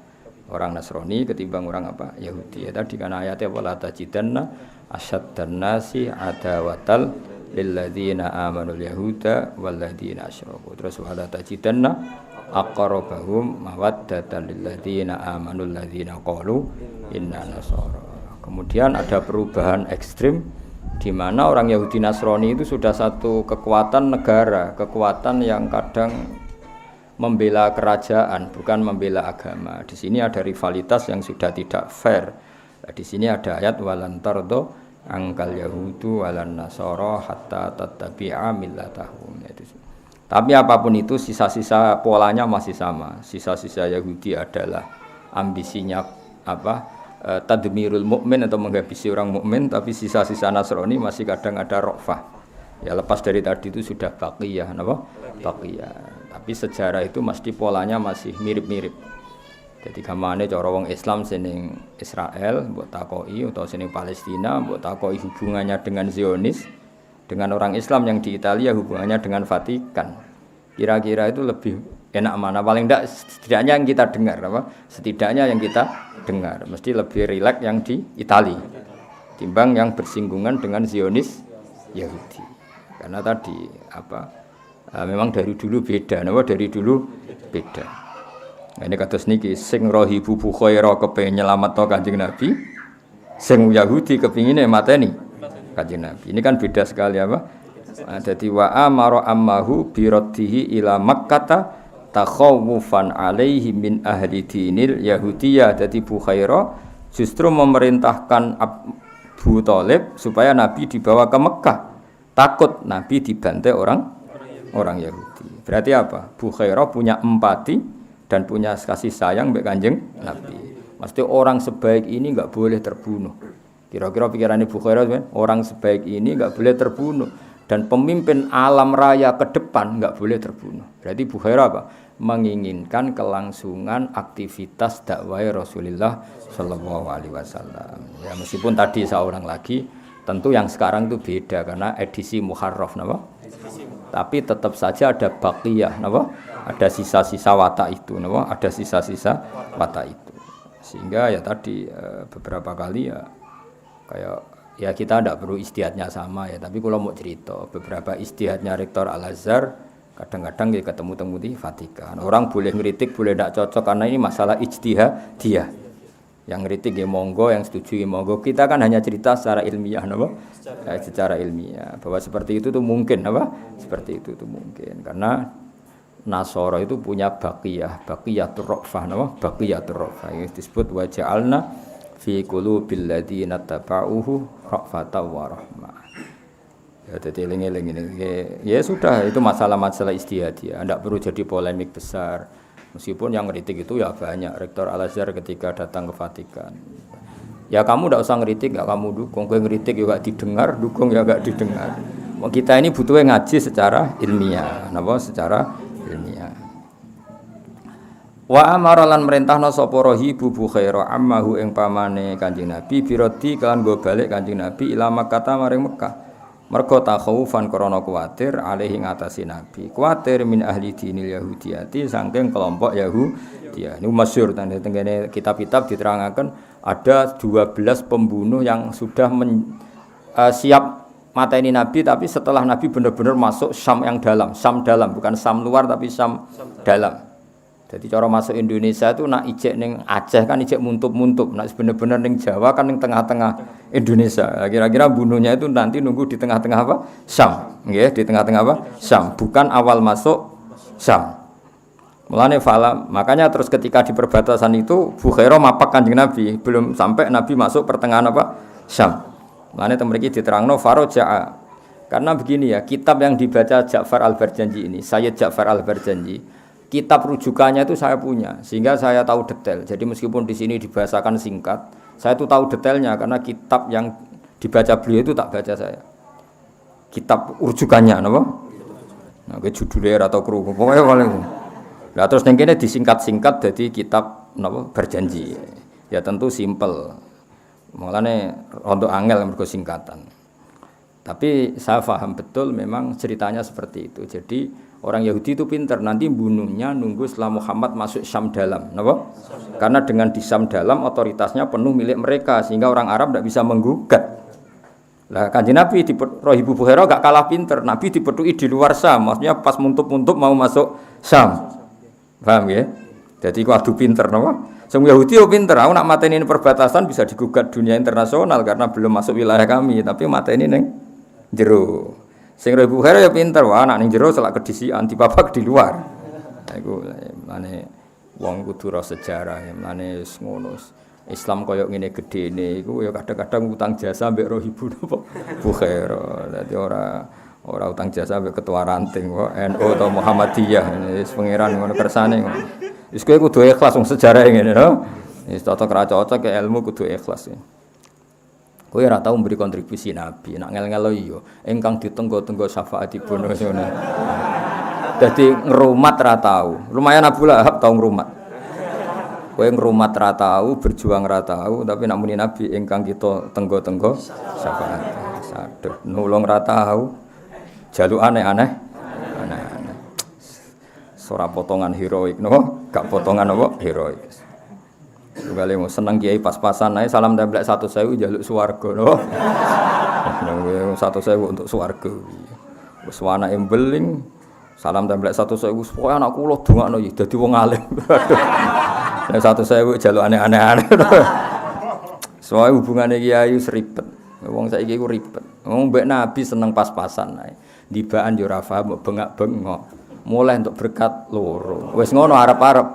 orang Nasrani ketimbang orang apa? Yahudi. Ya tadi kan ayatnya wala tajidanna asyaddan nasi adawatal lilladzina amanul yahuda walladzina asyraku. Terus wala tajidanna aqrabahum mawaddatan lilladzina amanul ladzina qalu inna nasara. Kemudian ada perubahan ekstrim di mana orang Yahudi Nasrani itu sudah satu kekuatan negara, kekuatan yang kadang membela kerajaan, bukan membela agama. Di sini ada rivalitas yang sudah tidak fair. Nah, di sini ada ayat walantardo angkal yahudu walan nasara hatta tattabi'a millatahum. Tapi apapun itu sisa-sisa polanya masih sama. Sisa-sisa Yahudi adalah ambisinya tadmirul mukmin atau menghabisi orang mukmin, tapi sisa-sisa Nasrani masih kadang ada rofah. Ya lepas dari tadi itu sudah baqiyah, napa? Baqiyah. Tapi sejarah itu mesti polanya masih mirip-mirip. Jadi gamane cara wong Islam seneng Israel, mbok takoki utawa seneng Palestina, mbok takoki hubungannya dengan Zionis, dengan orang Islam yang di Italia hubungannya dengan Vatikan. Kira-kira itu lebih enak mana? Paling tidak setidaknya yang kita dengar apa? Setidaknya yang kita dengar mesti lebih rileks yang di Italia timbang yang bersinggungan dengan Zionis Yahudi. Karena tadi memang dari dulu beda, dari dulu beda. Nah, ini kados niki sing rahibu Bukhaira kepengin nyelametno Kanjeng Nabi, sing Yahudi kepingine mateni Kanjeng Nabi. Ini kan beda sekali apa? Jadi wa amara ammahu bi raddihi ila Makkah takhawufan alaihi min ahli dinil Yahudiyah. Jadi Bukhaira justru memerintahkan Abu Thalib supaya Nabi dibawa ke Mekah. Takut Nabi dibantai orang Yahudi. Berarti apa? Bukhaira punya empati dan punya kasih sayang mbek Kanjeng Nabi. Mesti orang sebaik ini enggak boleh terbunuh. Kira-kira pikirannya Bukhaira orang sebaik ini enggak boleh terbunuh dan pemimpin alam raya ke depan enggak boleh terbunuh. Berarti Bukhaira apa? Menginginkan kelangsungan aktivitas dakwah Rasulullah sallallahu alaihi wasallam. Ya meskipun tadi seorang lagi tentu yang sekarang itu beda karena edisi Muharraf napa? Tapi tetap saja ada baqiyah napa? Ada sisa-sisa watak itu napa? Ada sisa-sisa watak itu. Sehingga ya tadi beberapa kali ya kayak ya kita tidak perlu istihadnya sama ya, tapi kalau mau cerita beberapa istihadnya Rektor Al-Azhar kadang-kadang ya ketemu-temu di Vatikan. Orang boleh ngeritik, boleh tidak cocok karena ini masalah ijtihadiyah. Yang ngeritik ya monggo, yang setuju ya monggo. Kita kan hanya cerita secara ilmiah, apa? Secara ilmiah bahwa seperti itu tuh mungkin, apa? Seperti itu tuh mungkin karena Nasara itu punya baqiyatur rafah, apa? Baqiyatur rafah yang disebut wa ja'alna fi qulubil ladzina tabauhu rafatan wa rahmah. Ya jadi eling-eling ini. Ya sudah itu masalah-masalah istihadiyah, tidak perlu jadi polemik besar. Meskipun yang ngeritik itu ya banyak. Rektor Al-Azhar ketika datang ke Vatikan, ya kamu tidak usah ngeritik, gak kamu dukung. Gue ngeritik juga didengar, dukung ya gak didengar. Kita ini butuhnya ngaji secara ilmiah, napa? Secara ilmiah. Wa amara lan merintahna sapa rahibu Bukhaira ammahu ing pamane Kanjeng Nabi birodi kan go balik Kanjeng Nabi ila Makkah maring Mekah. Mergo takhawufan krana kuwatir alaihi ngatasi Nabi. Kuwatir min ahli dinil Yahudiyati saking kelompok Yahudiyah. Ini masyhur tengene kitab-kitab diterangaken ada 12 pembunuh yang sudah siap mateni Nabi, tapi setelah Nabi benar-benar masuk Syam yang dalam. Syam dalam, bukan Syam luar tapi Syam dalam. Jadi cara masuk Indonesia itu nak ijek ning Aceh kan ijek muntup-muntup, nak bener-bener ning Jawa kan ning tengah-tengah Indonesia. Kira-kira bunuhnya itu nanti nunggu di tengah-tengah apa? Syam, nggih, di tengah-tengah apa? Syam, bukan awal masuk Syam. Mulane makanya terus ketika di perbatasan itu Bukhaira mapak Kanjeng Nabi, belum sampai Nabi masuk pertengahan apa? Syam. Mulane mriki diterangno faraja'a. Karena begini ya, kitab yang dibaca Ja'far Al-Barjanji ini, Sayyid Ja'far Al-Barjanji, kitab rujukannya itu saya punya, sehingga saya tahu detail. Jadi meskipun di sini dibahasakan singkat, saya itu tahu detailnya karena kitab yang dibaca beliau itu tak baca saya. Kitab rujukannya, napa? Nah, ke judulnya atau kru, pokoknya paling. Lah terus yang kene disingkat-singkat jadi kitab napa? Berjanji. Ya tentu simpel. Mulane rondo angel mergo singkatan. Tapi saya paham betul memang ceritanya seperti itu. Jadi orang Yahudi itu pintar, nanti bunuhnya nunggu setelah Muhammad masuk Syam dalam, kenapa? Karena dengan di Syam dalam otoritasnya penuh milik mereka sehingga orang Arab tidak bisa menggugat. Lah Kanjeng Nabi di Rohibu Bukhairah gak kalah pintar. Nabi dipetui di luar Syam, maksudnya pas muntup-muntup mau masuk Syam. Paham ya? Jadi kudu pinter napa? Sing Yahudi yo pinter, aku nak mateni perbatasan bisa digugat dunia internasional karena belum masuk wilayah kami, tapi mateni ning jero. Sing Rohibu Bukhairah ya pinter, wah nak ning jero selak kedisian dipapak di luar. Iku mane wong kudu ro sejarah, mane ngono. Islam koyo ngene gedene iku ya kadang-kadang utang jasa mbek Rohibu napa Bukhairah. Dadi ora utang jasa mbek ketua ranting kok NU atau Muhammadiyah wis pangeran ngono kersane ngono. Wis kowe kudu ikhlas wong sejarah ngene lho. Wis cocok ra cocok ke ilmu kudu ikhlas. Kowe ora tau memberi kontribusi Nabi, nak ngel-ngelo iya ingkang ditenggo-tenggo syafaatipun ngono. Dadi ngrumat ra tau. Lumayan Abu Lahab tau ngrumat. Kowe ngrumat ra tau, berjuang ra tau, tapi nak muni Nabi ingkang kita tenggo-tenggo syafaat. Aduh, nulung ra tau. Jaluk aneh-aneh. Ora potongan heroik no, gak potongan apa heroik. Kali mau seneng kiai pas-pasan ae salam templek 1.000 njaluk swarga no. Nang 1.000 untuk swarga. Wis anake mbeling salam templek 1.000 supaya anak kula dongakno ya dadi wong alim. Nek 1.000 njaluk aneh-aneh. Soale hubungane kiai seribet. Wong saiki iku ribet. Wong mbek Nabi seneng pas-pasan ae. Dibaan yo ora paham bengak-bengok. Mulai untuk berkat loro. Wis ngono arep-arep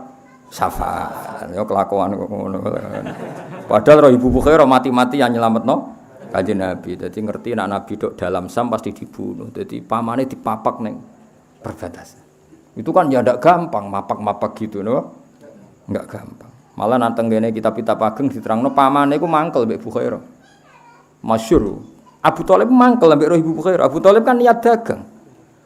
syafaat. Ya kelakuan kok ngono. Padahal Ibu Bukhairah mati-matian nyelametno Kanjeng Nabi. Dadi ngerti nek Nabi dok dalam Sam pasti dibunuh. Dadi pamane dipapak ning perbatasan. Itu kan ya ndak gampang mapak-mapak gitu no. Enggak gampang. Malah nang tengene kitab-kitab ageng diterangno pamane iku mangkel mbek Bukhairah. Masyhur. Abu Thalib mangkel mbek Ibu Bukhairah. Abu Thalib kan niat dagang.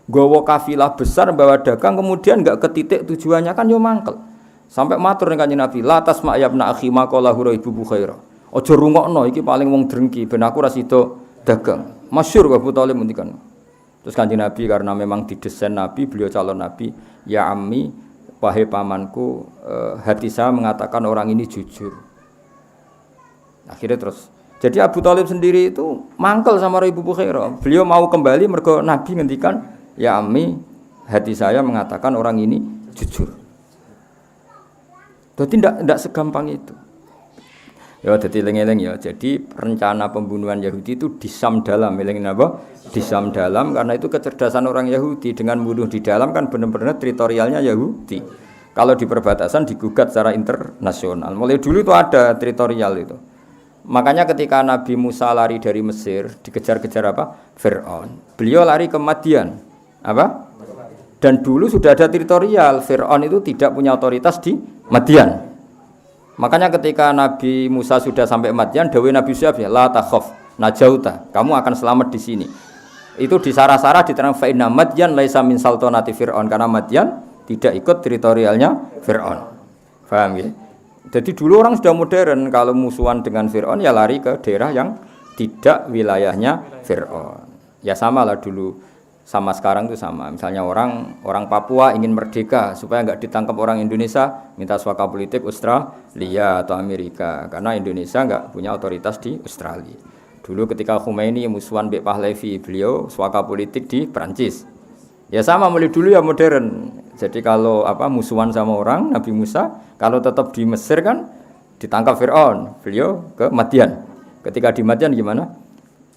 Gawa kafilah besar bawa dagang kemudian enggak ke titik tujuannya kan yo mangkel. Sampai matur ning Kanjeng Nabi, "La tasma ya ibna akhi maqala Ibu Bukhairah." Aja rungokno iki paling wong drengki ben aku ora sida dagang. Masyhur Abu Thalib ngendikan. Terus Kanjeng Nabi karena memang didesain Nabi, beliau calon Nabi, "Ya ammi, wahai pamanku, hati saya mengatakan orang ini jujur." Akhirnya terus jadi Abu Thalib sendiri itu mangkel sama Ibu Bukhairah. Beliau mau kembali mergo Nabi ngendikan, "Ya ammi, hati saya mengatakan orang ini jujur." Jadi tidak segampang itu. Ya, jadi eling-eling ya. Jadi rencana pembunuhan Yahudi itu di Syam dalam, elingin apa? Di Syam dalam karena itu kecerdasan orang Yahudi dengan bunuh di dalam kan benar-benar teritorialnya Yahudi. Kalau di perbatasan digugat secara internasional. Mulai dulu itu ada teritorial itu. Makanya ketika Nabi Musa lari dari Mesir, dikejar-kejar apa? Fir'aun. Beliau lari ke Madian. Apa? Dan dulu sudah ada teritorial. Fir'aun itu tidak punya otoritas di Madian. Makanya ketika Nabi Musa sudah sampai Madian, dawuh Nabi Syuaib ya, la takhaf, najauta, kamu akan selamat di sini. Itu di Sarah-Sarah diterang fa inna Madian laisa min sultanati Fir'aun, karena Madian tidak ikut teritorialnya Fir'aun. Paham ya? Jadi dulu orang sudah modern, kalau musuhan dengan Fir'aun ya lari ke daerah yang tidak wilayahnya Fir'aun. Ya sama lah dulu. Sama sekarang itu sama. Misalnya orang Papua ingin merdeka supaya enggak ditangkap orang Indonesia, minta suaka politik Australia atau Amerika karena Indonesia enggak punya otoritas di Australia. Dulu ketika Khomeini musuhan Mbek Pahlavi, beliau suaka politik di Perancis. Ya sama mulai dulu ya modern. Jadi kalau musuhan sama orang Nabi Musa, kalau tetap di Mesir kan ditangkap Fir'aun, beliau ke Madian. Ketika di Madian gimana?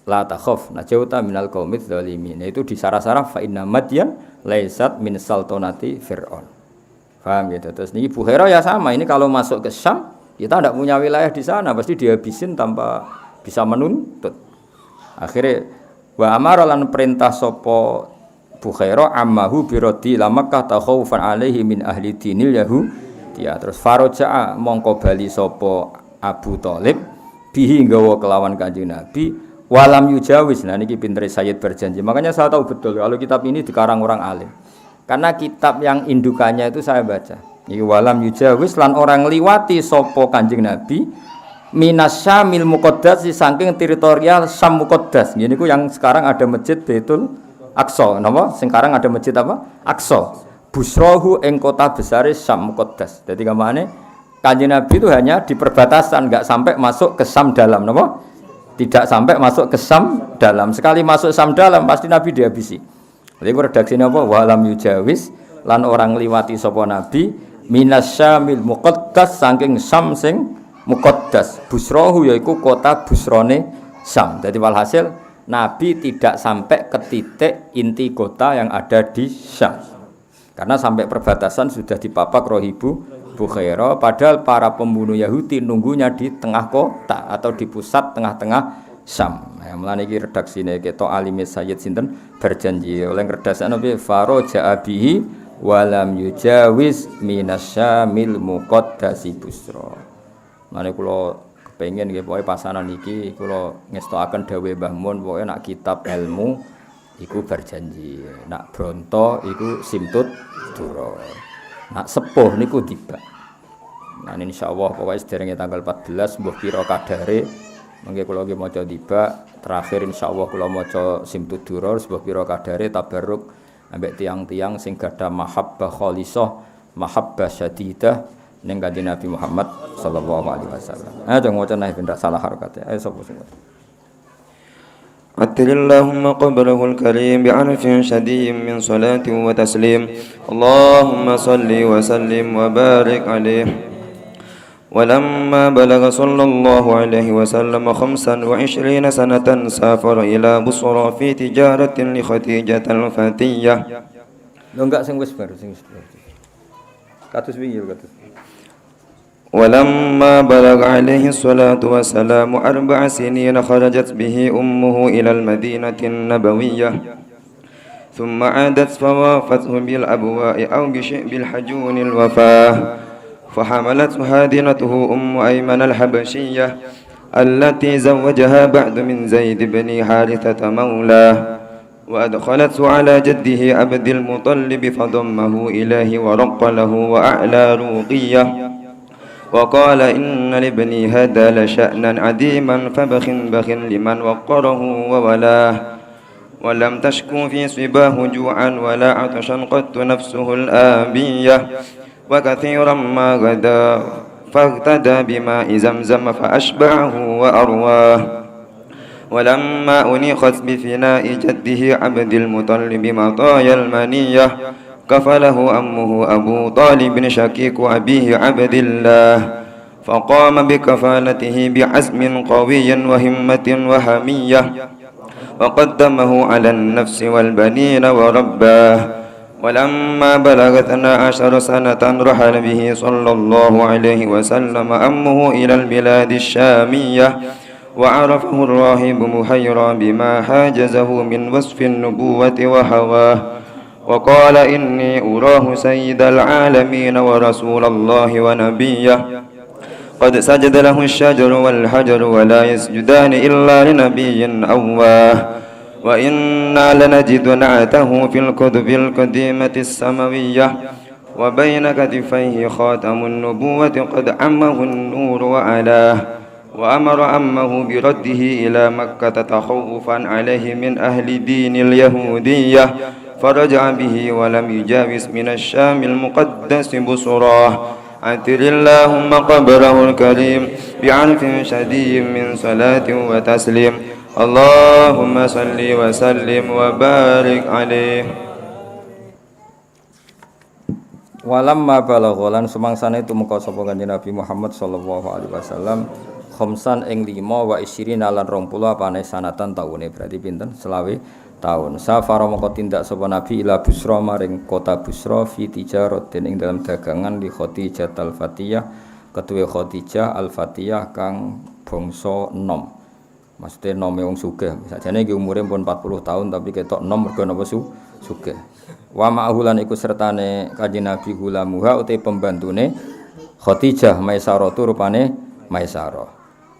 La takhaf najauta minal qaumidz zalimin. Itu di Sarah-Sarah fa inna Madian laisat min sultanati Fir'aun. Paham gitu. Terus ini Bukhairah ya sama. Ini kalau masuk ke Syam, kita tidak punya wilayah di sana, pasti dihabisin tanpa bisa menuntut. Akhirnya wa amara lan perintah sapa Bukhairah ammahu biradi la Makkah takhawfan alaihi min ahli dinil yahudi. Ya terus faraja'a mongko bali sapa Abu Thalib bihi nggawa kelawan Kanjeng Nabi. Walam yujawis, nah ini pinter Sayyid berjanji. Makanya saya tahu betul kalau kitab ini dikarang orang alim. Karena kitab yang indukannya itu saya baca. Ini walam yujawis lan orang liwati sopo Kanjeng Nabi minasyamil muqaddas saking teritorial Syam muqaddas. Ngene niku yang sekarang ada masjid Baitul Aqsa. Napa? Sekarang ada masjid apa? Aqsa. Busrohu ing kota besar Syam muqaddas. Jadi kamane Kanjeng Nabi itu hanya di perbatasan, enggak sampai masuk ke Syam dalam, napa? Tidak sampai masuk ke Syam dalam. Sekali masuk Syam dalam pasti Nabi dihabisi. Jadi redaksine apa? Wa lam yujawis lan orang liwati sapa Nabi minasyamil muqaddas saking Syam sing muqaddas. Busrohu yaiku kota busrone Syam. Jadi walhasil Nabi tidak sampai ke titik inti kota yang ada di Syam. Karena sampai perbatasan sudah dipapak Rohibu Bukhaira, padahal para pembunuh Yahudi nunggunya di tengah kota atau di pusat tengah-tengah Syam. Ya mulane iki redaksine ketok alime Sayyid sinten berjanji oleh redaksane nabi faraja abihi walam yujawiz minasyamil muqaddasi busra. Mane kula kepengin nggih pokoke pasanan iki kula ngestokaken dawuh Mbah Mun pokoke nak kitab ilmu iku berjanji, nak bronto iku simtut dura. Nak sepuh niku tiba. Nah insyaallah pokoke sederenge tanggal 14 mbuh pira kadare mengke kula nggih maca tiba terakhir insyaallah kula maca simtut dura mbuh pira kadare tabarruk ambek tiang-tiang sing gadah mahabbah khalisah, mahabbah syadidah ning Kanjeng Nabi Muhammad sallallahu alaihi wasallam. Ayo ngoten ae ben salah harokat. Ayo sapa sing عتل اللهم قبره الكريم بعنف شديد من صلاة وتسليم اللهم صل وسلم وبارك عليه ولما بلغ صلى الله عليه وسلم 25 سنة سافر إلى بصرى في تجارة لخديجة الفتية enggak sing wis baru sing kados wingi kados ولما بلغ عليه الصلاة والسلام 4 سنين خرجت به أمه إلى المدينة النبوية ثم عادت فوافته بالأبواء أو بشئب الحجون الوفاة فحملته هادنته أم أيمن الحبشية التي زوجها بعد من زيد بن حارثة مولاه وأدخلته على جده عبد المطلب فضمه إليه ورق له وأعلى روقية وقال إن لابني هذا لشأنا عديما فبخ بخ لمن وقره وولاه ولم تشكو في صباه جوعا ولا عطشا قدت نفسه الآبية وكثيرا ما غدا فاغتدى بماء زمزم فأشبعه وأرواه ولما أنيخت بفناء جده عبد المطلب مطايا المنية كفله أمه أبو طالب شكيك أبيه عبد الله فقام بكفالته بعزم قوي وهمة وهمية وقدمه على النفس والبنين ورباه ولما بلغ 12 سنة رحل به صلى الله عليه وسلم أمه إلى البلاد الشامية وعرفه الراهب محيرا بما حاجزه من وصف النبوة وهواه وقال إني أراه سيد العالمين ورسول الله ونبيه قد سجد له الشجر والحجر ولا يسجدان إلا لنبي أواه وإنا لنجد نعته في الكتب القديمة السماوية وبين كتفيه خاتم النبوة قد عمه النور وعلاه وأمر أمه برده إلى مكة تخوفا عليه من أهل دين اليهودية فرجع به ولم يجاوز من الشام المقدس بصراه عتر اللهم قبره الكريم بعنف شديد من صلاة وتسليم اللهم صل وسلم وبارك عليه. Walamma balagholan sumangsane tumeka sapa Kanjeng Nabi Muhammad sallallahu alaihi wasallam khamsan ing 5 wa isyrina lan 20 apane sanatan taune berarti pinten selawe tahun. Safara mongko tindak sapa Nabi ila Busra maring kota Busra fi tijaratin ing dalam dagangan li Khadijah al-Fatiyah ketuwe Khadijah al-Fatiyah kang bangsa nom. Maksudnya nome wong sugih. Sajane iki umure pun 40 tahun tapi ketok nom mergo napa sugih. Wa ma'hulan iku sertane Kanjeng Nabi gulamuha uti pembantune Khadijah Maisarah rupane Maisarah.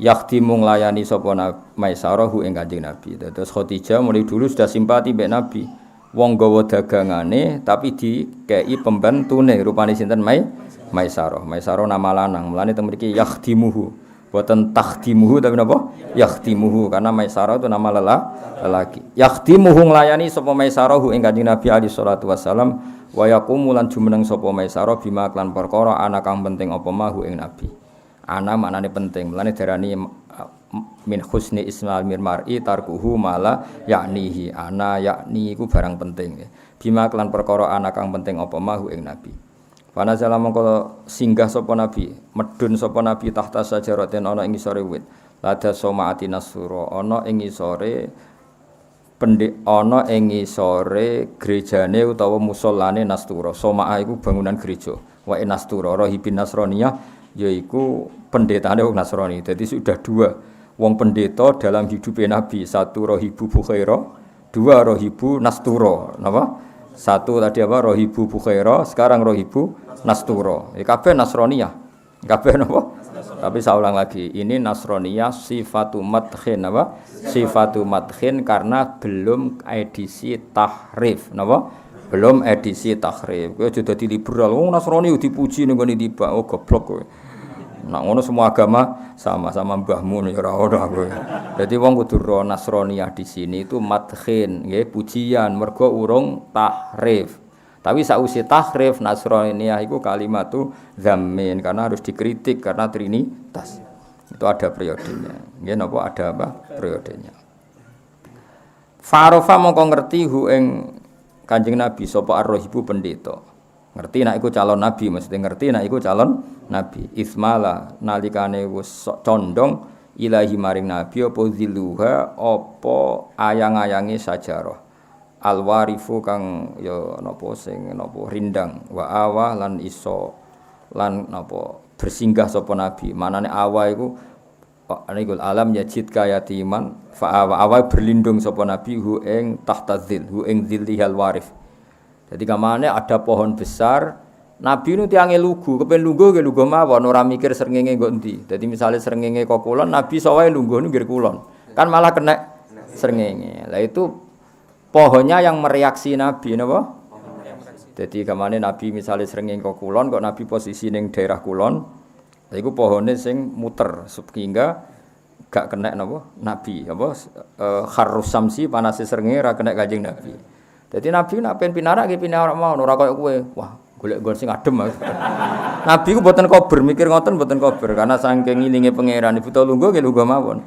Yakhdimu nglayani sapa Maisarah hu ing Kanjeng Nabi. Terus Khadijah mulai dulu sudah simpati mbek Nabi. Wong gawa dagangane tapi dikei pembantune rupane sinten Maisarah. Maisarah nama lanang. Mulane teng mriki yakhdimuhu. Boten takhdimuhu tapi napa? Yakhdimuhu karena Maisarah itu nama lelaki. Yakhdimuhu nglayani sapa Maisarah ing Kanjeng Nabi alaihi salatu wasalam wa yaqumu lan jumeneng sapa Maisarah bima klan perkara ana kang penting apa mahu ing Nabi. Ana maknane penting. Mulane darani min husni ismal mirmari tarkuhu mala yaknihi. Ana yakni iku barang penting. Bima klan perkara ana kang penting apa mahu ing Nabi. Panazala mongko singgah sapa nabi, medun sapa nabi tahta sajaratin ana ing isore wit. Lada somaati nasura ana ing isore ana ing isore gerejane utawa musallane Nastura. Somaa iku bangunan gereja. Wa Nastura rahibin Nasraniyah yaiku pendetane wong Nasrani. Jadi sudah dua wong pendeta dalam hidupnya Nabi. Satu Rahibu Bukhaira, dua Rahibu Nastura. Napa? Satu tadi apa? Rahibu Bukhaira, sekarang Rahibu Nastura. Kabeh Nasraniyah. Kabeh napa? Tapi saya ulang lagi, ini Nasraniyah sifatu madkhin apa? Sifatu madkhin karena belum edisi tahrif, napa? Belum edisi tahrif. Kowe aja dadi liberal. Wong Nasrani dipuji ning ngene tiba. Oh goblok kowe. Nak ngono semua agama sama-sama mbahmu ya ora ono kowe. Dadi wong kudu ro Nasraniyah di sini itu madkhin, nggih, pujian mergo urung tahrif. Tapi sausi tahrif Nasraniyah iku kalimatu dzammin karena harus dikritik karena trinitas. Itu ada periodenya. Nggih napa ada apa? Periodenya. Farofa mongko ngerti hu ing Kanjeng Nabi sapa ar-rahibu pendeta. Ngerti nek iku calon nabi, mesti ngerti nek iku calon nabi. Ismala nalikane wis condong ilahi maring nabi apa ziluha apa ayang-ayange sajarah. Alwarifu kang ya napa sing napa rindang wa awah lan iso lan napa bersinggah sapa nabi. Manane awah iku anikul alam yajid kayatiman fa awah berlindung sapa nabi hu ing tahtazil hu ing zillihal warif. Jadi kamane ada pohon besar, Nabi nu tiange lugu, kepen lungguh ke lungguh mawon ora mikir srengenge nggo endi. Dadi misale srengenge kok kulon, Nabi sawae lungguh nu nggir kulon. Kan malah kena srengenge. Lah itu pohonnya yang mereaksi Nabi napa? Jadi kamane Nabi misale srengenge kok kulon, kok Nabi posisi ning daerah kulon, lha iku pohone sing muter sehingga gak kena napa? Nabi apa kharrus samsi panase srengenge ra kena Kanjeng Nabi. Jadi Nabi nak pengen pinarak ke pinarak mau ora koyo kowe. Wah, golek nggon sing adem. Nabi ku mboten kober, mikir ngoten mboten kober karena saking ngilinge pangeran ibu to lungguh nggih lungguh mawon.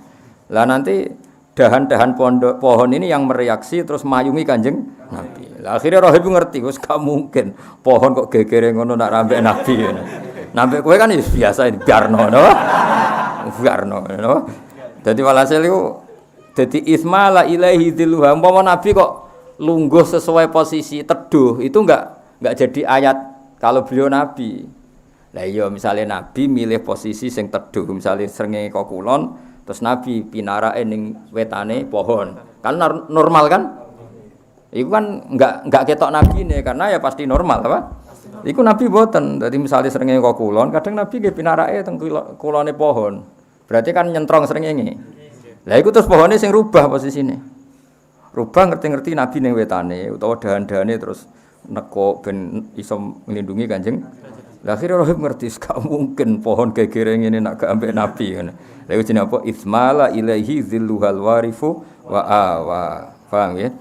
Lah nanti dahan-dahan pondok pohon ini yang mereaksi terus mayungi Kanjeng Nabi. Lah akhirnya Rahib ngerti wis gak mungkin pohon kok gegere ngono nak rambek Nabi. Nabi kowe kan biasa biarno no. Biarno no. Dadi walhasil iku dadi ismala ilaihi dzilluha. Umpama Nabi kok lungguh sesuai posisi teduh itu enggak jadi ayat kalau beliau nabi. Lah iya misalnya nabi milih posisi sing teduh, misalnya srengenge kok kulon terus nabi pinarake ning wetane pohon. Kan normal kan? Iku kan enggak ketok nabine karena ya pasti normal apa? Iku nabi boten. Dadi misalnya srengenge kok kulon, kadang nabi nggih pinarake teng kulone pohon. Berarti kan nyentrong srengenge. Lah iku terus pohone sing rubah posisine. Rubah ngerti-ngerti Nabi ning wetane utawa dahan-dahane terus neko ben iso nglindungi Kanjeng. Lah akhire Rahib ngerti gak mungkin pohon gegere ngene nak gak ambek Nabi ngono. Lha iku jenenge apa? Ismala ilaihi zilluhal warifu wa awa. Paham ya?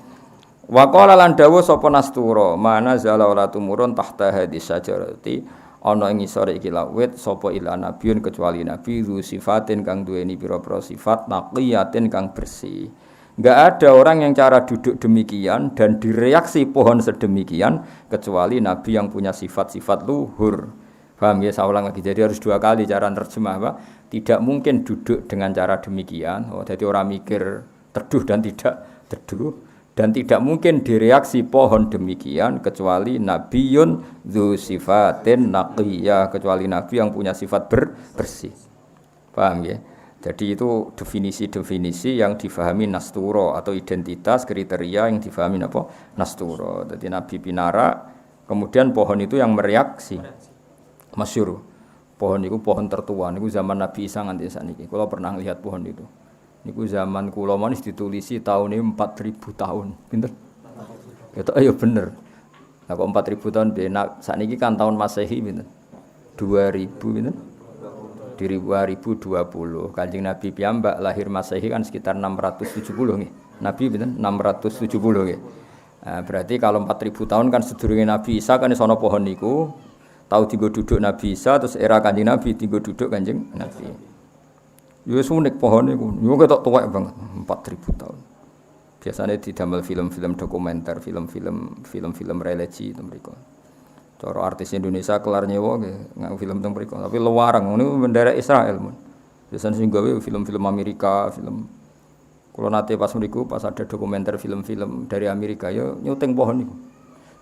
Wa qala lan dawuh sapa Nastura, mana zala wala tumurun tahta hadis sajarati ana ing isore iki lawit sapa ila nabiun kecuali nabi zu sifatin kang duweni pira-pira sifat naqiyatin kang bersih. Enggak ada orang yang cara duduk demikian dan direaksi pohon sedemikian kecuali Nabi yang punya sifat-sifat luhur. Paham ya? Saya ulang lagi. Jadi harus dua kali cara terjemah apa? Tidak mungkin duduk dengan cara demikian. Jadi orang mikir teduh dan tidak teduh dan tidak mungkin direaksi pohon demikian kecuali Nabiyun dzu sifatin naqiyah, kecuali Nabi yang punya sifat bersih. Paham ya? Jadi itu definisi-definisi yang difahami Nastura atau identitas kriteria yang difahami apa? Nastura. Jadi Nabi pinara, kemudian pohon itu yang mereaksi. Masyhur. Pohon itu pohon tertua. Niku zaman Nabi Isa nganti saniki. Kalau pernah lihat pohon itu. Niku zaman kula manis ditulisi tahun ini 4000 tahun. Pinter? Ya ayo bener. Nah kok 4000 tahun benak. Saniki kan tahun Masehi pinter. 2000 pinter? di 2020. Kanjeng Nabi piyambak lahir Masehi kan sekitar 670 nggih. Nabi pinten? 670 nggih. Nah, berarti kalau 4000 tahun kan sedurunge Nabi Isa kan sono pohon niku. Tahu digo duduk Nabi Isa terus era Kanjeng Nabi digo duduk Kanjeng Nabi. Yo unik pohon niku. Yo ketok tuwek banget 4000 tahun. Biasanya didamel film-film dokumenter, film-film religi itu mereka. Cara artis Indonesia kelar nyewa nggak film teng mriku, tapi luarang ini bendera Israel mun. Biasane sing gawe film-film Amerika, film. Kalau nate pas mriku pas ada dokumenter film-film dari Amerika yo nyuting pohon niku.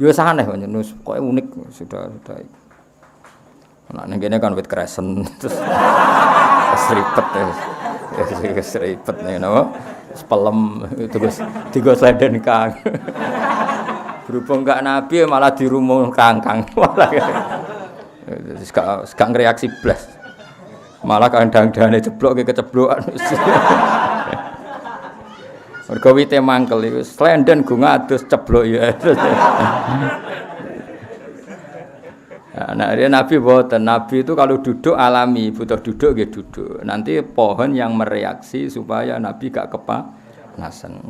Yo aneh pancen kok unik sudah. Nah nang kene kan wit kresen terus seripet ya. Seripet nih napa? Sepelem terus tiga sleden kang. Berhubung gak nabi malah dirumung kangkang. Malah gak ngreaksi blas. Malah kandang-dangane jeblok ke keceblokan. Mergo wite mangkel iku slenden go ngadus ceblok ya. Nah, Nabi boten. Nabi itu kalau duduk alami, butuh duduk nggih duduk. Nanti pohon yang mereaksi supaya Nabi gak kepanasan.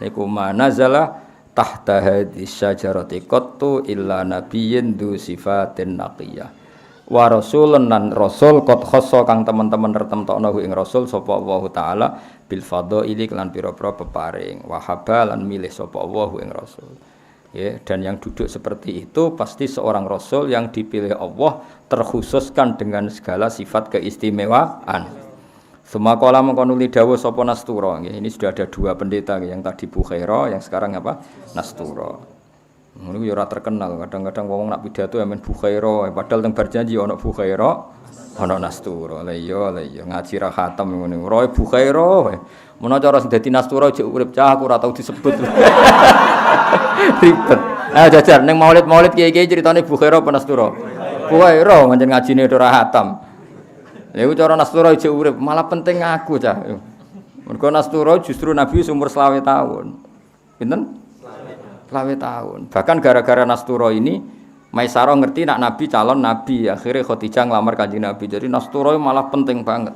Iku manazala tahta hadis syajarati qattu illa nabiyyin du sifatin naqiyah. Wa rasulun lan rasul qad khassa kang teman-teman retemtokno ing rasul sapa Allah taala bil fadhaili lan pira-pira peparing. Wa haba lan milih sapa Allah ing rasul. Ya, dan yang duduk seperti itu pasti seorang rasul yang dipilih Allah terkhususkan dengan segala sifat keistimewaan. Sumaqala mengkonuli dawuh sapa Nastura. Ini sudah ada dua pendeta yang tadi Bukhaira, yang sekarang apa? Nastura. Niku ya ora terkenal. Kadang-kadang wong nak pidato men Bukhaira, padahal teng berjanji ana Bukhaira, ana Nastura. Lah iya ngaji ra khatam ngene. Roe Bukhaira. Menawa cara sing dadi Nastura jek urip cah aku ora tau disebut. Ribet. Ah jajar ning maulid kiai-kiai critane Bukhaira apa Nastura? Bukhaira ngajen ngajine ora khatam. Lha iku cara Nastura jek urip, malah penting aku cah. Mergo Nastura justru Nabi umur 20 tahun. Pinten? 20 tahun. Bahkan gara-gara Nastura ini Maisarah ngerti nak Nabi calon Nabi, akhirnya Khadijah ngelamar Kanjeng Nabi. Jadi Nastura malah penting banget.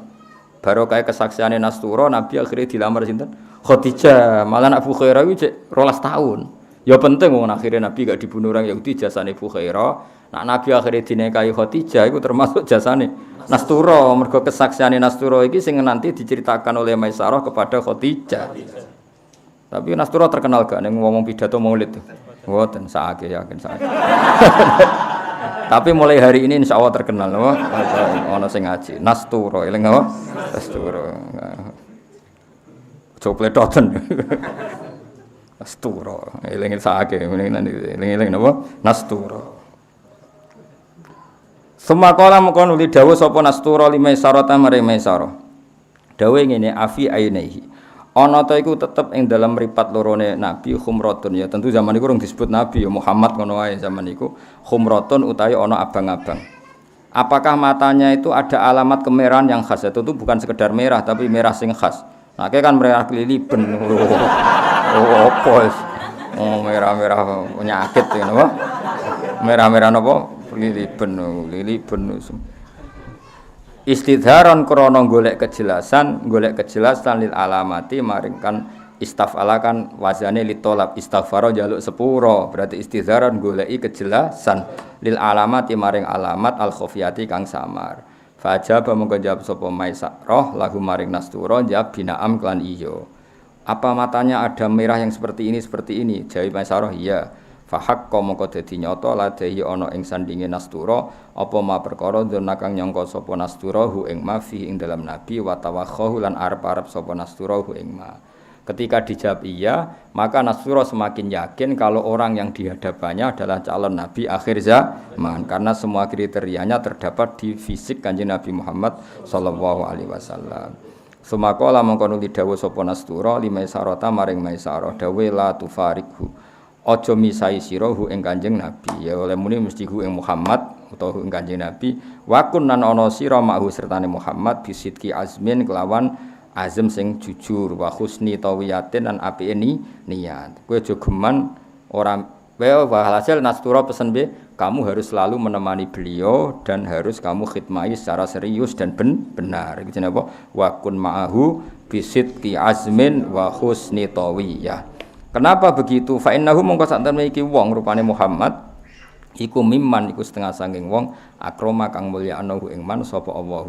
Baru kayak kesaksiannya Nastura, Nabi akhirnya dilamar sinten? Khadijah. Malah nak Bukhaira iki cek 12 tahun. Ya penting wong akhirnya Nabi gak dibunuh orang Yahudi jasane Bukhaira. Nak Nabi akhirnya dinikahi Khadijah itu termasuk jasane Nastura. Mergo kesaksiannya Nastura iki sing nanti diceritakan oleh Maisarah kepada Khadijah. Tapi Nastura terkenal gak ning ngomong pidato Maulid. Mboten sakake yakin sakake. Tapi mulai hari ini insya Allah terkenal, ono sing ngaji. Nastura, eling apa? Nastura. Copletoten. Nastura, eling sakake, eling napa? Nastura. Sumaqala mongkon uli dawuh sapa Nastura limaisarata mare maisara. Dawuh ngene afi ainehi. Ana ta iku tetep ing dalam mripat lorone Nabi khumratun ya tentu zaman iku urung disebut Nabi ya Muhammad ngono wae zaman iku khumratun utawi ana abang-abang. Apakah matanya itu ada alamat kemerahan yang khas? Itu bukan sekedar merah tapi merah sing khas. Nah, kan merah keliliben. Oh, apa? Oh, merah-merah penyakit ya napa? Merah-merah napa? Liliben. Istidharon krana golek kejelasan lil alamati maringkan istafalakan wazane litolab istaghfara jaluk sepuro berarti istidharon goleki kejelasan lil alamati maring alamat al khofiyati kang samar fajaba mongko jawab sapa Maisarah lahu maring Nastura jawab binaam klan iyo apa matanya ada merah yang seperti ini jawab Maisarah iya fahak mongko dadi nyata ladehi ana ing sandinge Nastura apa ma perkara dene kang nyangka sapa Nastura hu ing ma fi ing dalam nabi wa tawakhahu lan arep-arep sapa Nastura hu ing ma ketika dijawab iya maka Nastura semakin yakin kalau orang yang dihadapannya adalah calon nabi akhir zaman karena semua kriterianya terdapat di fisik Kanjeng Nabi Muhammad sallallahu alaihi wasallam. Sumaqala mongko nuli dawuh sapa Nastura limaisarata maring Maisarah dawuh la tufarikhu aja misai sira hu ing Kanjeng Nabi ya oleh muni mesti hu ing Muhammad utawa hu ing Kanjeng Nabi wa kunnan ana sira ma'hu sertane Muhammad bisidki azmin kelawan azam sing jujur wa husni tawiyatin lan apike niat kowe aja geman ora Hasil Nastura pesen be, kamu harus selalu menemani beliau dan harus kamu khidmati secara serius dan benar. Iki jenenge apa? Wa kun ma'ahu bisidqi azmin wa husni tawiyah. Kenapa begitu? Fa innahu mongko sak temene iki wong rupane Muhammad iku mimman iku setengah sanging wong akrama kang mulyakno ing man sapa Allah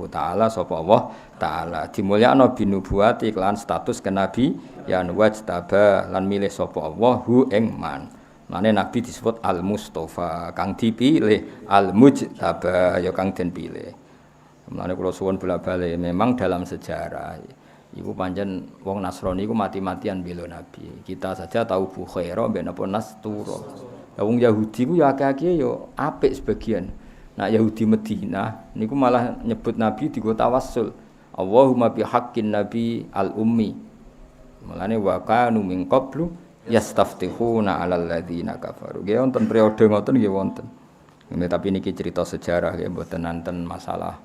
taala dimulyakno binubuwati kelan status kenabi ya wajtaba lan milih sapa Allah hu ing man. Mane nabi disebut al-mustofa kang dipilih, al-mujtaba ya kang den pilih. Mane kula suwun bola-bali memang dalam sejarah iku pancen wong Nasrani iku mati-matian bela nabi. Kita saja tahu Bukhaira mbek napa Nastura. Wong Yahudi ku ya akeh-akeh ya apik sebagian. Nah Yahudi Madinah niku malah nyebut nabi digo tawassul. Allahumma bihaqqin nabi al-ummi. Mulane wa kanu min qablu yastaftihuna 'alal ladzina kafaru. Nggih wonten periode ngoten nggih wonten. Tapi niki cerita sejarah nggih mboten nanten masalah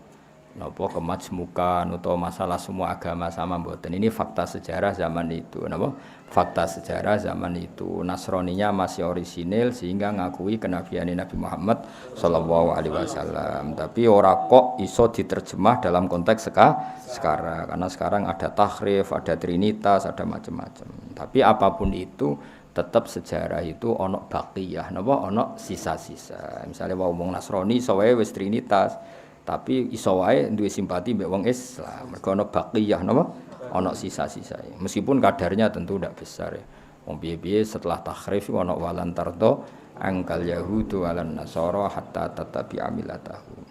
napa kemajmukan utawa masalah semua agama sama mboten. Ini fakta sejarah zaman itu napa? Fakta sejarah zaman itu Nasraninya masih orisinil sehingga ngakui kenabian Nabi Muhammad sallallahu alaihi wasallam. Tapi ora kok iso diterjemah dalam konteks sekarang karena sekarang ada tahrif, ada trinitas, ada macam-macam. Tapi apapun itu tetap sejarah itu ono baqiyah napa ono sisa-sisa. Misalnya wong Nasrani iso wae wis trinitas, tapi iso wae duwe simpati mbek wong Islam. Mergo ono baqiyah napa ono sisa-sisa. Meskipun kadarnya tentu tidak besar ya. Wong piye-piye setelah tahrif ono walan tardo angkal yahudu walan nasara hatta tatabi'a millatahum.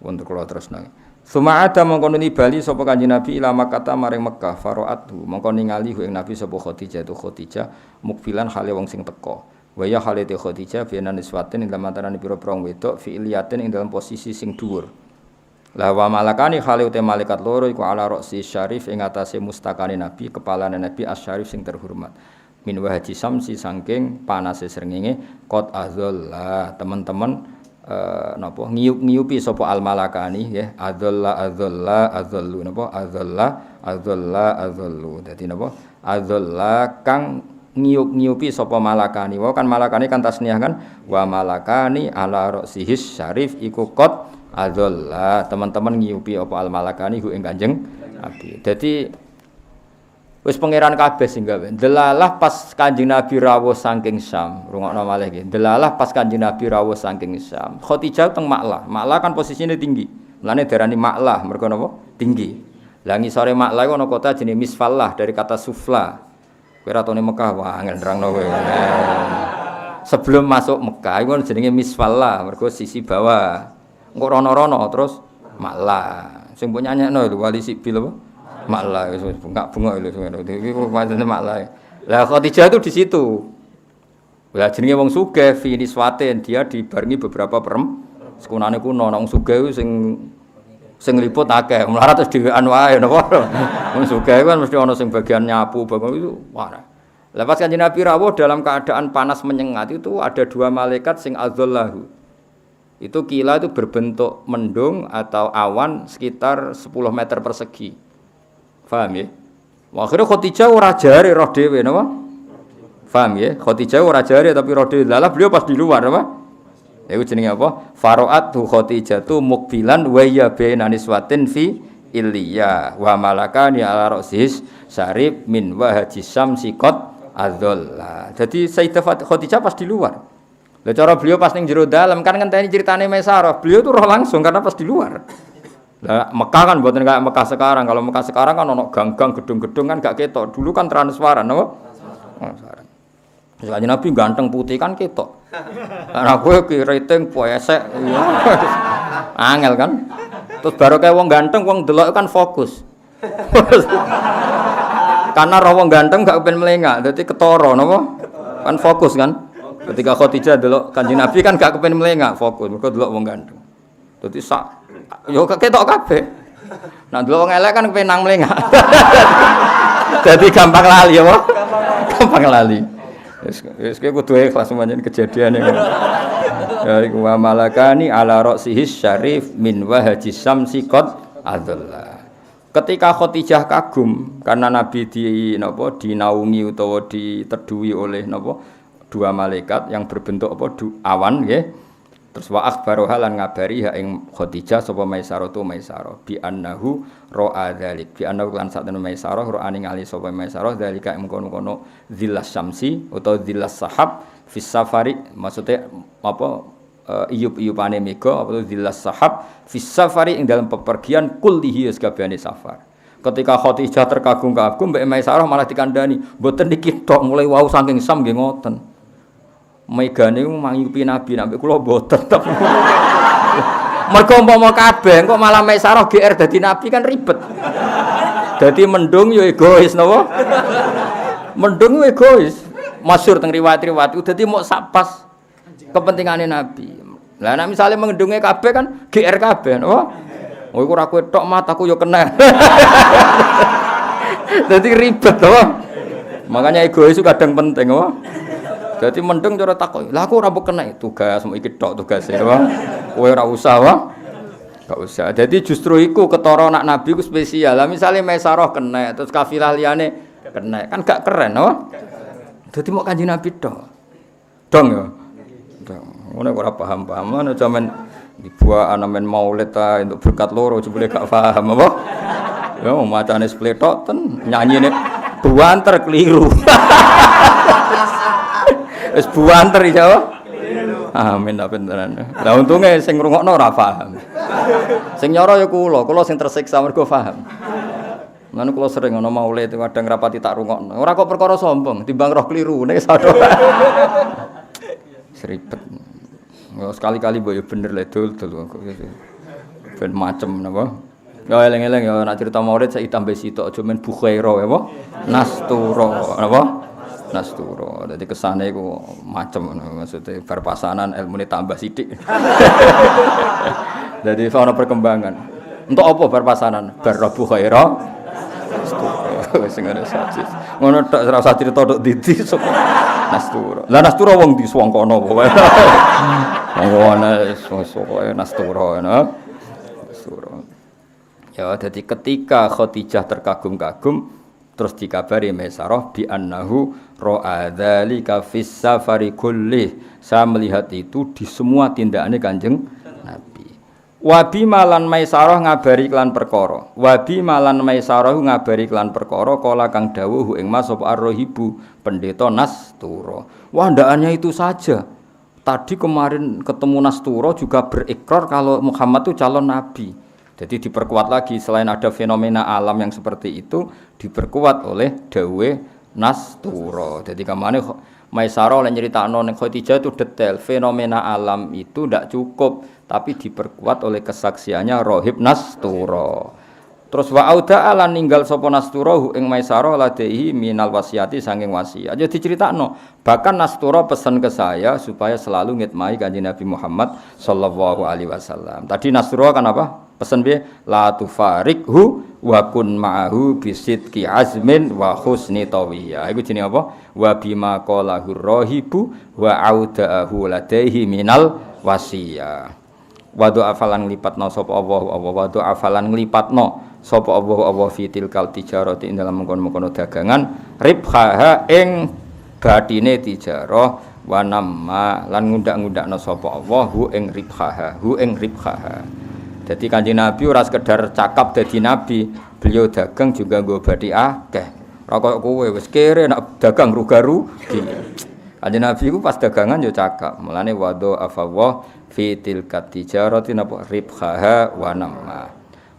Wonten kula terus nang. Suma ada mongko bali sapa Kanjeng Nabi ila Makkah maring Mekah faraatu mongko ningali ing Nabi sapa Khadijah mukbilan hale wong sing teka. Wa ya hale te Khadijah bena niswatin ing dalam antarané pira-pira wedok fi'liyatin ing dalam posisi sing dhuwur. La wa malakani hale te malaikat loro iku ala roksi syarif ing atase mustakane Nabi kepalane Nabi asyarif sing terhormat. Min wahaji samsi saking panase srengenge qad azalla teman-teman napa ngiyup-ngiyupi sapa al malakani nggih azallu napa azallu dadi napa azalla kang ngiyup-ngiyupi sapa malakani wa kan malakani kan tasniah kan wa malakani ala ra'sihis syarif iku qad azalla teman-teman ngiyupi apa al malakani hu ing Kanjeng Nabi. Dadi wis pangeran kabeh sing gawe. Delalah pas Kanjeng Nabi rawuh saking Syam, rungokno malih nggih. Delalah pas Kanjeng Nabi rawuh saking Syam. Khadijah teng Maklah. Maklah kan posisine tinggi. Mulane diarani Maklah, mergo napa? Tinggi. Lah ngisore Maklah iku ana kota jenenge Misfallah dari kata sufla. Kowe ratone Mekah wah angel nerangno kowe. Sebelum masuk Mekah iku jenenge Misfallah, mergo sisi bawah. Engko rono-rono terus Maklah. Sing mbok nyanyekno lho Wali Sibil apa? Maklah wis bengak-bengok lho ngono. Iki pancene Maklah. Lah Khadijah itu di situ. Lah jenenge wong sugih fi niswatin dia dibarengi beberapa sekunane kuno nang sugih sing liput akeh. Melarat terus dhewean wae napa. Wong sugih kan mesti ana sing bagian nyapu bagian itu parah. Lah pas Kanjeng Nabi rawuh dalam keadaan panas menyengat itu ada dua malaikat sing azallahu. Itu kila itu berbentuk mendung atau awan sekitar 10 meter persegi. Paham ya? Akhirnya Khadijah ora jare roh dhewe napa? Paham ya? Khadijah ora jare tapi roh dhewe. Lah beliau pas di luar apa? Iku jenenge apa? Faraatu Khadijah tu mukbilan wa ya baina niswatin fi illiya wa malakani ala ra'sis syarib min wahaji syamsi qad adzalla. Jadi Sayyidah Khadijah pas di luar. Lah cara beliau pas ning jero dalem kan ngenteni ceritane Maisarah. Beliau tuh roh langsung karena pas di luar. Lah Mekah kan mboten kayak Mekah sekarang. Kalau Mekah sekarang kan ono gang-gang gedung-gedung kan gak ketok. Dulu kan transparan napa? Transparan. Misalnya Nabi ganteng putih kan ketok. Lah kowe ki rating poesek. Angel kan? Terus baru kayak wong ganteng wong delok kan fokus. Karena roh wong ganteng gak kepen melengak, dadi ketara napa? Kan fokus kan? Ketika Khadijah delok Kanjeng Nabi kan gak kepen melengak, fokus. Mergo delok wong ganteng. Dadi sak yo ketok kabeh. Nah delok wong elek kan kepen nang melengak. Dadi gampang lali apa? Gampang lali. Wis kudu ikhlas semuanya kejadian iki. Ya iku wa malakani ala ra'sihis syarif min wahaji syamsi qad adzalla. Ketika Khadijah kagum karena Nabi dinaungi utawa diteduhi oleh napa dua malaikat yang berbentuk apa awan nggih. Terus wa akhbaroha lan ngabari ha ing Khadijah sapa Maisarah tu Maisarah bi annahu ra'a dzalik bi annahu lan sak temen Maisarah ra'a ningali sapa Maisarah dzalika ing kono-kono zillas syamsi utawa zillas sahab fis safari maksudnya apa iyup-iyupane mega apa zillas sahab fis safari ing dalam pepergian kullihi sakabehane safar. Ketika Khadijah terkagum-kagum mbek Maisarah malah dikandani, mboten niki tok mulai wau saking Sam nggih ngoten. Megane mangiyupi Nabi nek kula mboten. Mergo umpama kabeh kok malah Maisarah GR dadi Nabi kan ribet. Dadi mendung ya egois napa? Mendung ya egois. Masyhur teng riwayat-riwayat dadi mok sak pas kepentingane Nabi. Lah nek misale mendunge kabeh kan GR kabeh napa? Oh iku ora kowe tok mataku yo kena. Dadi ribet to. Makanya egois itu kadang penting apa? Dadi mendeng cara takok. Lah aku ora mbok kena tugas mau iki tok tugase apa? Kowe ora usah apa? Enggak usah. Jadi justru iku ketara anak Nabi ku spesial. Lah misale Maisarah kena terus kafilah liyane kena kan gak keren apa? Dadi mau Kanjeng Nabi tok. Dong ya. Dong. Ngono ora paham-paham ana jaman dibuat anamen maulid ta untuk berkat loro jebule gak paham apa? Ya macane spletok ten nyanyine buanter keliru. Wis buanter iki apa? Amin beneran. Lah untunge sing ngrungokno ora paham. Sing nyoro ya kula sing tersiksa mergo paham. Lan kula sering ana maulid kadang rapati tak rungokno. Ora kok perkara sombong, timbang roh keliru nek sadho. Seribet. Sekali-kali mbok yo bener le dul ben macem napa ya eleng-eleng ya nek cerita maulid saiki tambah sitok aja men bukhaira apa nastura napa nastura dadi kesane iku macem maksude bar pasanan ilmune tambah sithik dadi ana perkembangan entuk apa bar pasanan bar bukhaira wis ngono saja ngono tok ora usah crita tok didi nastura lah nastura wong di swangkana apa wae Sokoe nastura ya jadi ketika Khadijah terkagum-kagum terus dikabari Maisarah bi annahu ra'a dzalika fis safari kulli saya melihat itu di semua tindakane Kanjeng Nabi wa bimalan Maisarah ngabari kelan perkara wa bimalan Maisarah ngabari kelan perkara kala kang dawuh ing mas sapa ar-rahibu pendeta Nastura wah ndaannya itu saja. Tadi kemarin ketemu Nastura juga berikrar kalau Muhammad itu calon nabi. Jadi diperkuat lagi selain ada fenomena alam yang seperti itu diperkuat oleh dawe Nastura. Jadi kemarin Maisarah oleh nyeritakno ning Khadijah itu detail fenomena alam itu tidak cukup tapi diperkuat oleh kesaksiannya Rohib Nastura. Terus wa auda lan ninggal sapa Nastura ing Maisarah ladaihi minal wasiati saking wasiat. Jadi diceritakno, bahkan Nastura pesan ke saya supaya selalu ngitmai Kanjeng Nabi Muhammad sallallahu alaihi wasallam. Tadi Nastura kan apa? Pesan piye? La tufarikhu wa kun ma'ahu bisidqi azmin wa husni tawiyya. Iku jenenge apa? Wa bima qalahu rahibu wa auda'ahu ladaihi minal wasiyah. Wa du'a falan nglipatno sapa Allah wa du'a falan nglipatno sapa Allah fi tilkal tijarati ing dalam mengkono-mengkono dagangan ribhaha ing batine tijarah wa namma lan ngundak-ngundakna sapa Allah hu ing ribhaha. Jadi Kanjeng Nabi ora sekedar cakap dadi nabi, beliau dagang juga nggo bathi akeh. Ora kaya kowe wis kere nek dagang rugi. Kanjeng Nabi ku pas dagangan yo cakap. Mulane wado afawah fi tilkat tijarati napa ribhaha wa namma.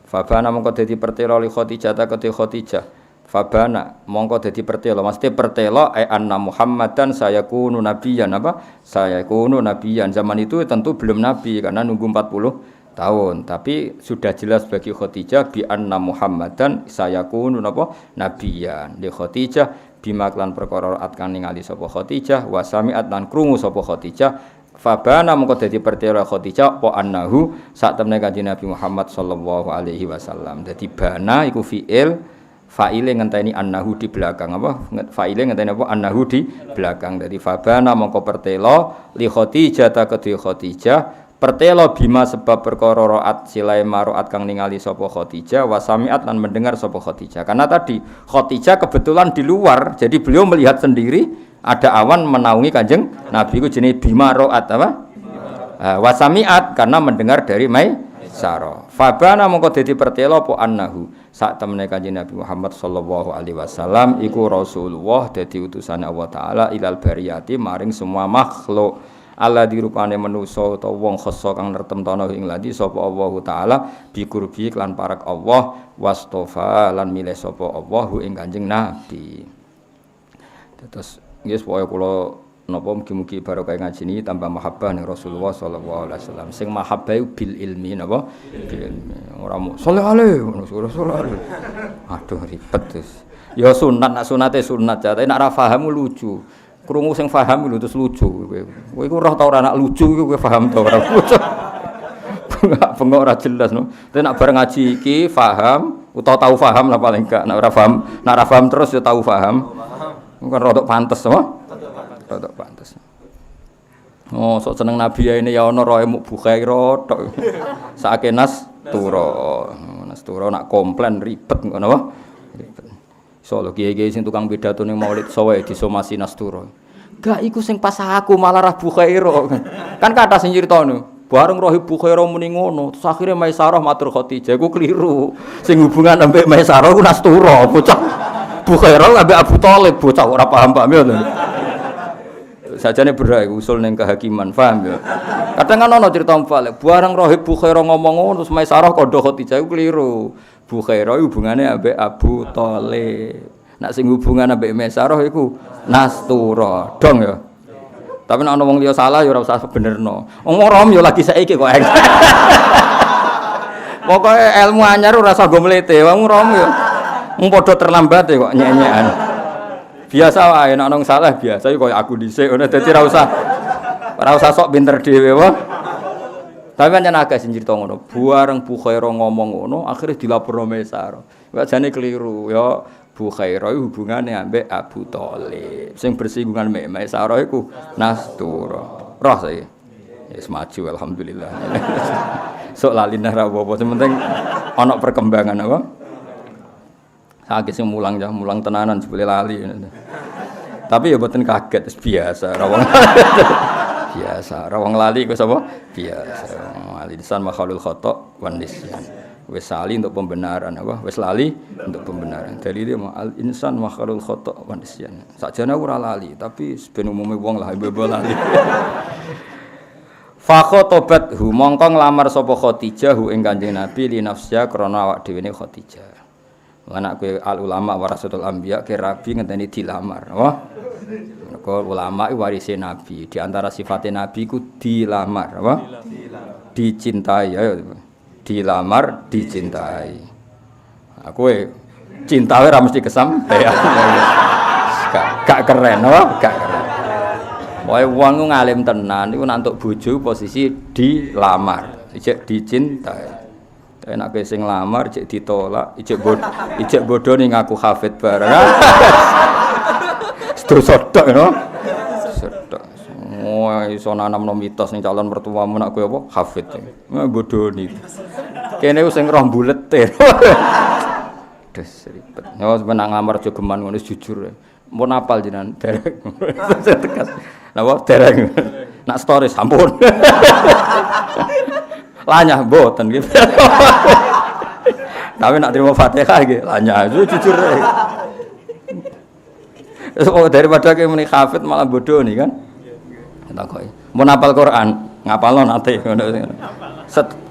Fabana mongko dadi pertelo li Khadijah ta kete Khadijah. Fabana mongko dadi pertelo, mesti pertelo anna Muhammadan sayakunu nabiyyan apa? Sayakunu nabiyyan. Zaman itu tentu belum nabi karena nunggu 40 tahun, tapi sudah jelas bagi Khadijah bi anna Muhammadan sayakunu napa? Nabiyyan. Li Khadijah bima klan perkara atkan ningali sapa Khadijah wa sami'at lan krungu sapa Khadijah. Fabana mengko dadi pertelo Khadijah apa annahu sak temene Kanjeng Nabi Muhammad sallallahu alaihi wasallam. Dadi bana iku fiil fa'ile ngenteni annahu di belakang apa? Fa'ile ngenteni apa? Annahu di belakang. Dadi fabana mengko pertelo li Khadijah ta kedhe Khadijah pertelo bima sebab perkara raat silai maruat kang ningali sapa Khadijah wa sami'at lan mendengar sapa Khadijah. Karena tadi Khadijah kebetulan di luar, jadi beliau melihat sendiri Ada awan menaungi Kanjeng Nabi iku jenenge bimaroat apa? Wasamiat karena mendengar dari Maisarah. Fabana mongko dadi pertelo apa annahu sak temene Kanjeng Nabi Muhammad sallallahu alaihi wasallam iku Rasulullah dadi utusane Allah taala ilal bariyati maring semua makhluk. Allah dirupane manusa utawa wong khassa kang nertemtono ing ladi sapa Allah taala bi qurbi lan parak Allah wastofa lan milih sapa Allah ing Kanjeng Nabi. Terus nggih pokoke kula napa mugi-mugi barokah ngaji niki tambah mahabbah ning Rasulullah sallallahu alaihi wasallam. Sing mahabbah bil ilmi napa? Bil ilmi. Ora mung sallallahu alaihi. Aduh ribet terus. Ya sunat nak sunate sunat ya, tapi nak ra paham lucu. Krungu sing paham lho terus lucu kowe. Kowe iku roh ta ora nak lucu iku kowe paham ta ora lucu. Bengok ora jelas no. Tapi nak bareng ngaji iki paham utawa tahu paham lah paling gak. Nak ora paham terus ya tahu paham. Bukan rodok pantes apa? Rodok pantes. Oh, sok seneng Nabi ya ini ya ana roe muk Bukhaira tok. Saake Nas Turo. Nas Turo nak komplain ribet ngono apa? Ribet. Iso lho kiye-kiye sing tukang pidato ning Maulid sawae disomasi Nas Turo. Gak iku sing pas aku malah ra Bukhaira. Kan kata sing nyritane. Bareng Rohib Bukhaira muni ngono, terus akhire Maisarah matur Khadijah iku kliru. Sing hubungan ambek Maisarah ku Nas Turo, bocah. Bukhaira ambek Abu Thalib bocah ora paham ya. Sajane berak usul ning kehakiman, paham ya. Kadang kan ana cerita balik, bareng Rohib Bukhaira ngomong ngono terus Maisarah kandha Khadijah iku kliru. Bukhaira hubungane ambek Abu Thalib. Nek sing hubungan ambek Maisarah iku Nas Turo, dong ya. Tapi nek ana wong liya salah ya ora usah benerno. Wong rom ya lagi saiki kok. Pokoke ilmu anyar ora usah go mlete, wong rom ya. Mung padha terlambat kok nyek-nyekan. Biasa wae nek ana salah biasa koyo aku dhisik ngono dadi ora usah sok pinter dhewe wae. Tapi pancen akeh sing crito ngono. Bareng Bukhaira ngomong ngono akhire dilaporno Maisarah. Wajane keliru ya Bukhaira hubungane ambek Abu Thalib. Sing bersinggungan mek Maisarah iku Nastura. Roh saiki. Wis maju alhamdulillah. Sok lali nang ra apa-apa, sing penting ana perkembangan apa? Saiki sing mulang tenanan jebule lali. Tapi ya mboten kaget biasa rawang. Biasa rawang lali ku sapa? Biasa. Al-insan makhlul khata' wan nisyan. Wis lali untuk pembenaran apa? Wis lali untuk pembenaran. Dari dia al-insan makhlul khata' wan nisyan. Sakjane ora lali, tapi ben umume wong lah mbebo lali. Fa khotobathu mongko nglamar sapa Khadijah hu ing Kanjeng Nabi li nafsiya krana awak dhewe ne Khadijah. Anak kowe al ulama warasatul anbiya ke rabi ngenteni dilamar. Wah. Mergo ulama iki warise Nabi. Di antara sifatnya Nabi ku dilamar, apa? Dicintai, ayo. Dilamar, dicintai. Kowe cinta ora mesti kesampean. Gak keren, apa? Gak keren. Pokoke wong ku ngalim tenan iku nantuk bojo posisi dilamar, ijek dicintai. Enak ke sing lamar cek ditolak, ijek bodoh ning ngaku hafid bareng. Sedok no. Sedok. Wah iso nanamno mitos ning calon mertuamu nak kowe apa hafid. Bodoni. Kene sing roh bulete. Des ribet. Yo menang lamar jogeman ngono jujur. Mun apal jenengan derek. Tegas. Napa derek. Nak stories sampun. Lanyah mboten gitu. Tapi nak terima Fatihah iki lanyah jujur. Oh daripada kowe muni hafid malah bodoh nih kan. Takoki. Mun hafal Quran, ngapalno nate ngono.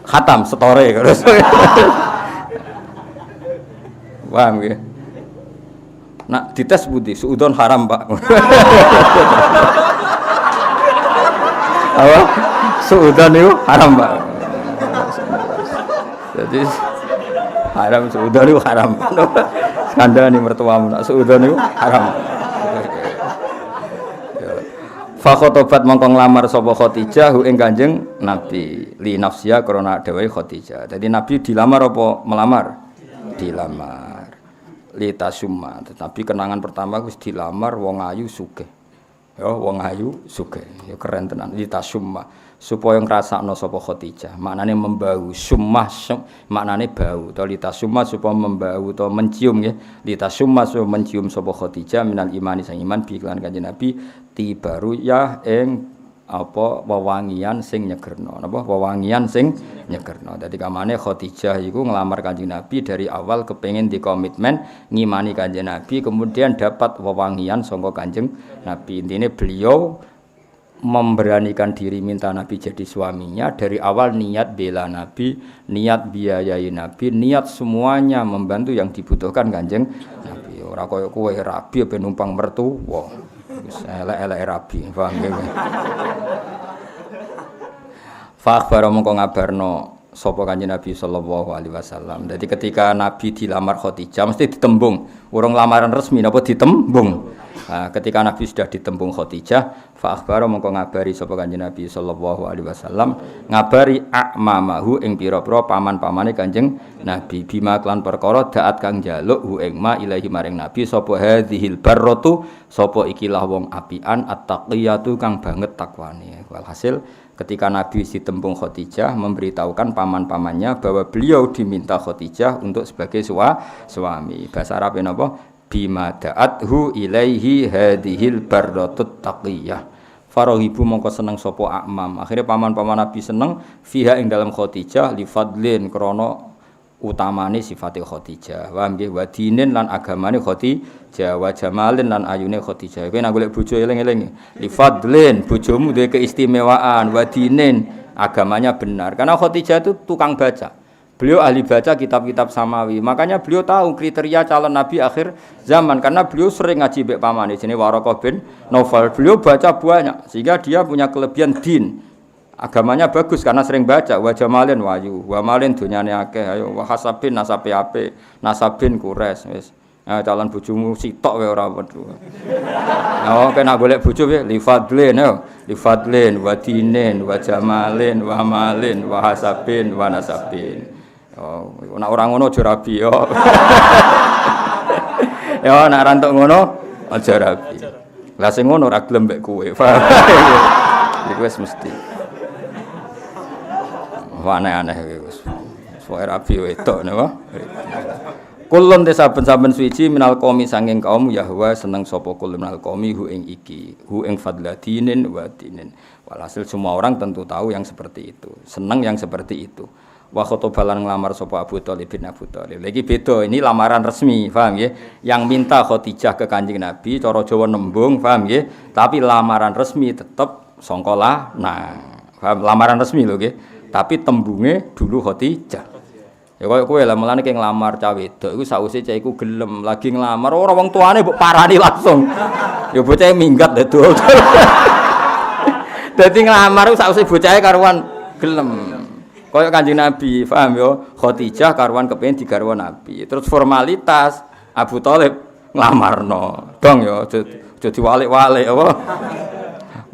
Khatam setore terus. Paham nggih. Nak dites budi suudon haram, Pak. Apa? Suudon itu haram, Pak. Jadi haram suudon itu haram. Kandhane mertuamu nak suudon itu haram. Fa khotobat mongko nglamar sapa Khadijah ing Kanjeng Nabi li nafsiya krana dhewe Khadijah. Jadi Nabi dilamar apa melamar? Dilamar. Li tasumma. Tetapi kenangan pertama wis dilamar wong ayu sugih. Ya wong ayu sugih. Ya keren tenan. Litasumma supaya ngrasakno sapa Khadijah. Maknane membau, summah maknane bau. To litasumma supaya membau to mencium nggih. Litasumma supaya mencium sapa Khadijah minal imani sang iman bi lan Kanjeng Nabi tibaru ya ing apa wewangian sing nyegerno napa wewangian sing nyegerno. Dadi kamane Khadijah iku nglamar Kanjeng Nabi dari awal kepengin dikomitmen ngimani Kanjeng Nabi kemudian dapat wewangian saka Kanjeng Nabi. Intine beliau memberanikan diri minta Nabi jadi suaminya dari awal niat bela Nabi, niat biayai Nabi, niat semuanya membantu yang dibutuhkan Kanjeng Nabi. Ora kaya kowe rabi ben numpang mertua. Wis elek-elek rabi, paham nggih. Fa akhbara mongko ngabarno sapa Kanjeng Nabi sallallahu alaihi wasallam. Jadi ketika Nabi dilamar Khadijah mesti ditembung, urung lamaran resmi napa ditembung. Nah, ketika Nabi sudah ditembung Khadijah, fa akhbara mongko ngabari sapa Kanjeng Nabi sallallahu alaihi wasallam, ngabari a'mamahu ing pira-pira paman-pamane Kanjeng Nabi bima klan perkara daat kang njaluk hu ing ma ilahi maring Nabi sapa hadzihil barratu sapa ikilah wong apian at-taqiyatu kang banget takwane. Walhasil ketika Nabi ditembung Khadijah memberitahukan paman-pamannya bahwa beliau diminta Khadijah untuk sebagai suami. Bahasa Arabnya napa? Bima da'athu ilaihi hadhil barratut taqiyah. Farahibu mongko seneng sapa akmam. Akhirnya paman-paman Nabi seneng fiha ing dalam Khadijah li fadlin krana utamane sifate Khadijah. Wa nggih wa dinin lan agamane Khadijah wa jamalin lan ayune Khadijah. Kowe nek golek bojo eling-eling. Li fadlin bojomu duwe keistimewaan wa dinin agamanya benar. Karena Khadijah itu tukang baca. Beliau ahli baca kitab-kitab samawi. Makanya beliau tahu kriteria calon Nabi akhir zaman. Karena beliau sering ngaji mbek pamane jenenge Waraqah bin Naufal. Beliau baca banyak. Sehingga dia punya kelebihan din. Agamanya bagus karena sering baca. Wa jamalin wayu. Wa malin dunyane akeh. Ayo wa hasabin nasabe apik. Nasabin kures. Wis. Calon bojomu sitok wae ora perlu. Oh, kena golek bojo wae li fadlin yo. Li fadlin wa dinin wa jamalin wa malin wa hasabin wa nasabin. Oh, nek ora ngono aja rabi yo. Yo nek ora entuk ngono aja rabi. Lah sing ngono ora gelem mbek kowe. Iku wis mesti. Aneh-aneh wis. Suwe rabi wedok napa? Kulun te saben-saben suci minal qaumi sanging kaum Yahwa seneng sapa kul minal qaumi hu ing iki, hu ing fadladinin wa dinin. Walhasil semua orang tentu tahu yang seperti itu, seneng yang seperti itu. Wa khotobalan ngelamar sapa Abu Thalib bin Abu Thalib. Lagi beda, ini lamaran resmi, paham nggih? Yang minta Khadijah ke Kanjeng Nabi cara Jawa nembung, paham nggih? Tapi lamaran resmi tetep sangka lanang. Paham lamaran resmi lho nggih. Tapi tembunge dulu Khadijah. Ya koyo kowe lah mulane ki nglamar cah wedok iku sakwise cah iku gelem lagi nglamar ora wong tuane mbok parani langsung. Ya bocah minggat dadi. Dadi nglamar iku sakwise bocahe karuan gelem. Kaya Kanjeng Nabi, paham ya? Khadijah karuan kepengin digarwa Nabi. Terus formalitas Abu Thalib nglamarno. Dong ya, aja diwalik-walik apa.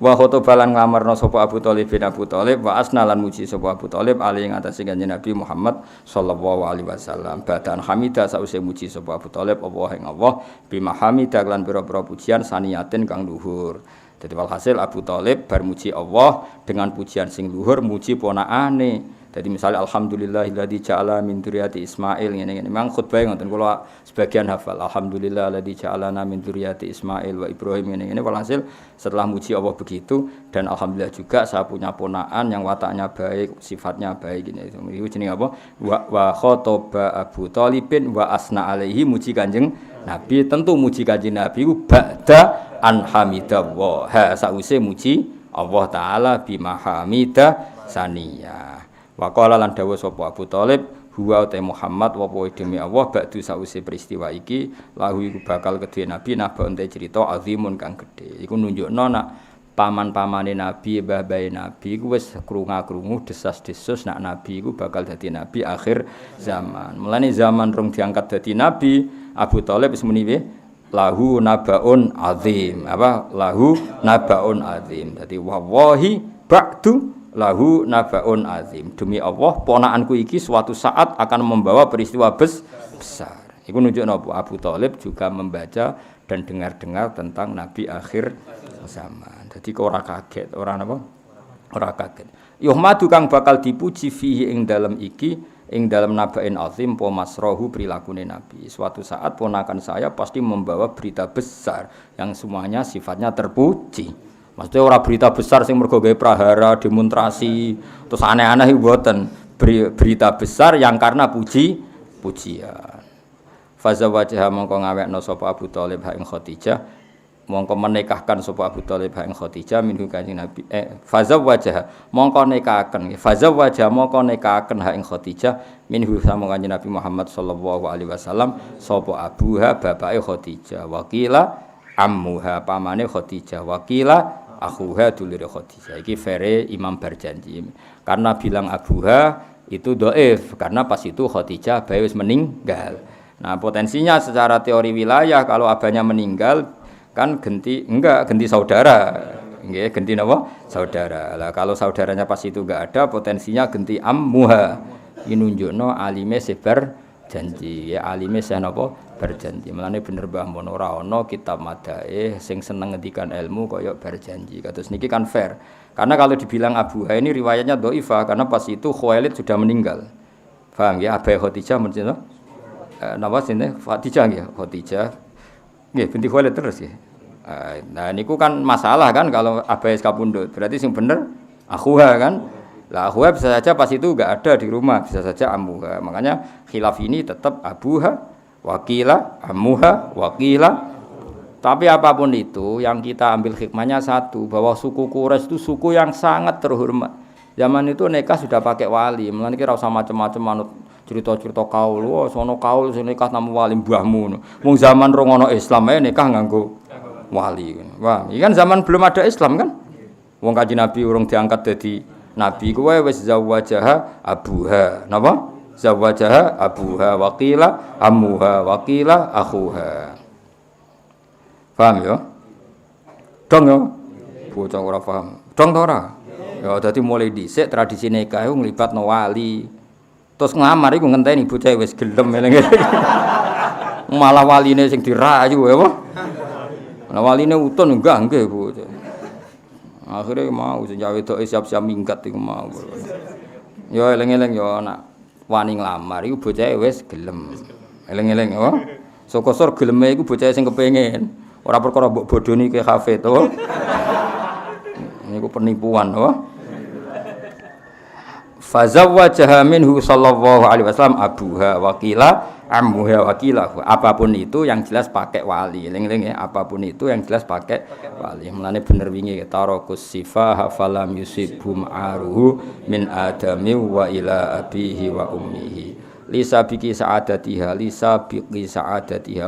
Wa khotobalan nglamarno sapa Abu Thalib bin Abu Thalib wa asnalan muji sapa Abu Thalib ali ing atase Kanjeng Nabi Muhammad sallallahu alaihi wasallam. Badan hamida sause muji sapa Abu Thalib Allah ing Allah bima hamida lan pira-pira pujian saniyatin kang luhur. Dadi walhasil Abu Thalib bar muji Allah dengan pujian sing luhur muji ponakane. Jadi misalnya alhamdulillahilladzi ja'ala min dzurriyyati Ismail ngene-ngene. Memang khutbah ngoten kula sebagian hafal. Alhamdulillahilladzi ja'alana min dzurriyyati Ismail wa Ibrahim ngene-ngene. Walhasil setelah muji Allah begitu dan alhamdulillah juga saya punya ponakan yang wataknya baik, sifatnya baik gini. Itu jenenge apa? Wa khotoba Abu Thalibin wa asna alaihi muji Kanjeng Nabi. Tentu muji Kanjeng Nabi ku ba'da an hamidallah. Sause muji Allah taala bima hamida saniyah. Wa qala lan dawuh sapa Abu Thalib huwa ta Muhammad wa demi Allah ba'du sause peristiwa iki lahu iku bakal kedue Nabi naba ente cerita azimun kang gedhe. Iku nunjukno nak paman-pamane Nabi, mbah-mbahe Nabi iku wis krungu-krungu desas-desus nak Nabi iku bakal dadi nabi akhir zaman. Mulane zaman rong diangkat dadi nabi, Abu Thalib wis muni lahu nabaun azim. Apa? Lahu nabaun azim. Dadi wallahi ba'du lahu nabaun azim. Demi Allah ponakanku iki suatu saat akan membawa peristiwa besar. Iku nunjukno Abu Thalib juga membaca dan dengar-dengar tentang Nabi akhir zaman. Jadi kok ora kaget, ora napa? Ora kaget. Yuhmadu kang bakal dipuji fihi ing dalam iki, ing dalam nabain azim po masrohu prilakune Nabi. Suatu saat ponakan saya pasti membawa berita besar yang semuanya sifatnya terpuji. Maksudnya ora berita besar sing mergo gawe prahara, demonstrasi, terus aneh-aneh mboten. Berita besar yang karena pujian. Faza wajah mongko ngawekno sapa Abu Thalib ha ing Khadijah, mongko menikahkan sapa Abu Thalib ha ing Khadijah minhu kanjeng Nabi. Faza wajah mongko nikahaken. Faza wajah mongko nikahaken ha ing Khadijah minhu sama kanjeng Nabi Muhammad sallallahu alaihi wasallam sapa abuha bapake Khadijah, wakila ammuha pamane Khadijah, wakila akhuha dulure Khadijah. Iki vere Imam Barjanji. Karena bilang abuha itu dhaif karena pas itu Khadijah bae wis meninggal. Nah, potensinya secara teori wilayah kalau abahnya meninggal kan genti saudara. Nggih, genti napa? Saudara. Lah kalau saudaranya pas itu enggak ada, potensinya genti ammuha. Iki nunjukno alime sebar janji. Ya alime sih napa? Berjanji. Mulane bener Mbah Mun ora ana kitab madaih sing seneng ngendikan ilmu kaya berjanji. Kados niki kan fair. Karena kalau dibilang abuha ini riwayatnya dhaifah karena pas itu Khuwailid sudah meninggal. Paham ya? Abah Khadijah mencerita napa sine Khadijah nggih, Khadijah nggih binti Khuwailid terus nggih. Nah niku kan masalah kan kalau abai kapundhut. Berarti sing bener akhuha kan. Lah akhuha bisa saja pas itu enggak ada di rumah, bisa saja ammuha. Makanya khilaf ini tetap abuha, wakila, ammuha, wakila. Tapi apapun itu yang kita ambil hikmahnya satu, bahwa suku Quraisy itu suku yang sangat terhormat. Zaman itu nikah sudah pakai wali, mulane ki ora usah macam-macam manut cerita-cerita kaul, sono kaul sing nikah nang wali mbahmu. Wong zaman rong ana Islam ae nikah nganggo wali. Wah, iki kan zaman belum ada Islam kan? Wong Kanjeng Nabi urung diangkat dadi nabi kowe wis zawajaha abuha. Napa? Zawajaha abuha waqila ammuha waqila akhuha. Paham ya? Dong ya? Bocah ora paham. Dong ta ora? Ya dadi mulai dhisik tradisi nikah iku nglibatno wali. Terus ngamar iku ngenteni bocah wis gelem ngene. Malah waline sing dirayu ya apa? Lah waline utun enggak nggih bocah. Akhire mau sing wedoke siap-siap minggat iku mau. Ya eling-eling ya nak wani nglamar iku bocah wis gelem. Eling-eling ya. Sokosor geleme iku bocah sing kepengin. Ora perkara mbok bodoni ke kafe to. Niku penipuan to. Fazawwajaha minhu sallallahu alaihi wasallam abuha wakila ammuha wakila. Apapun itu yang jelas pakai wali. Eling-eling ya, apapun itu yang jelas pakai wali. Mulane bener wingi tarakus sifaha falam yusibhum aruhu min adami wa ila abihi wa ummihi. Lisa biki sa'adatiha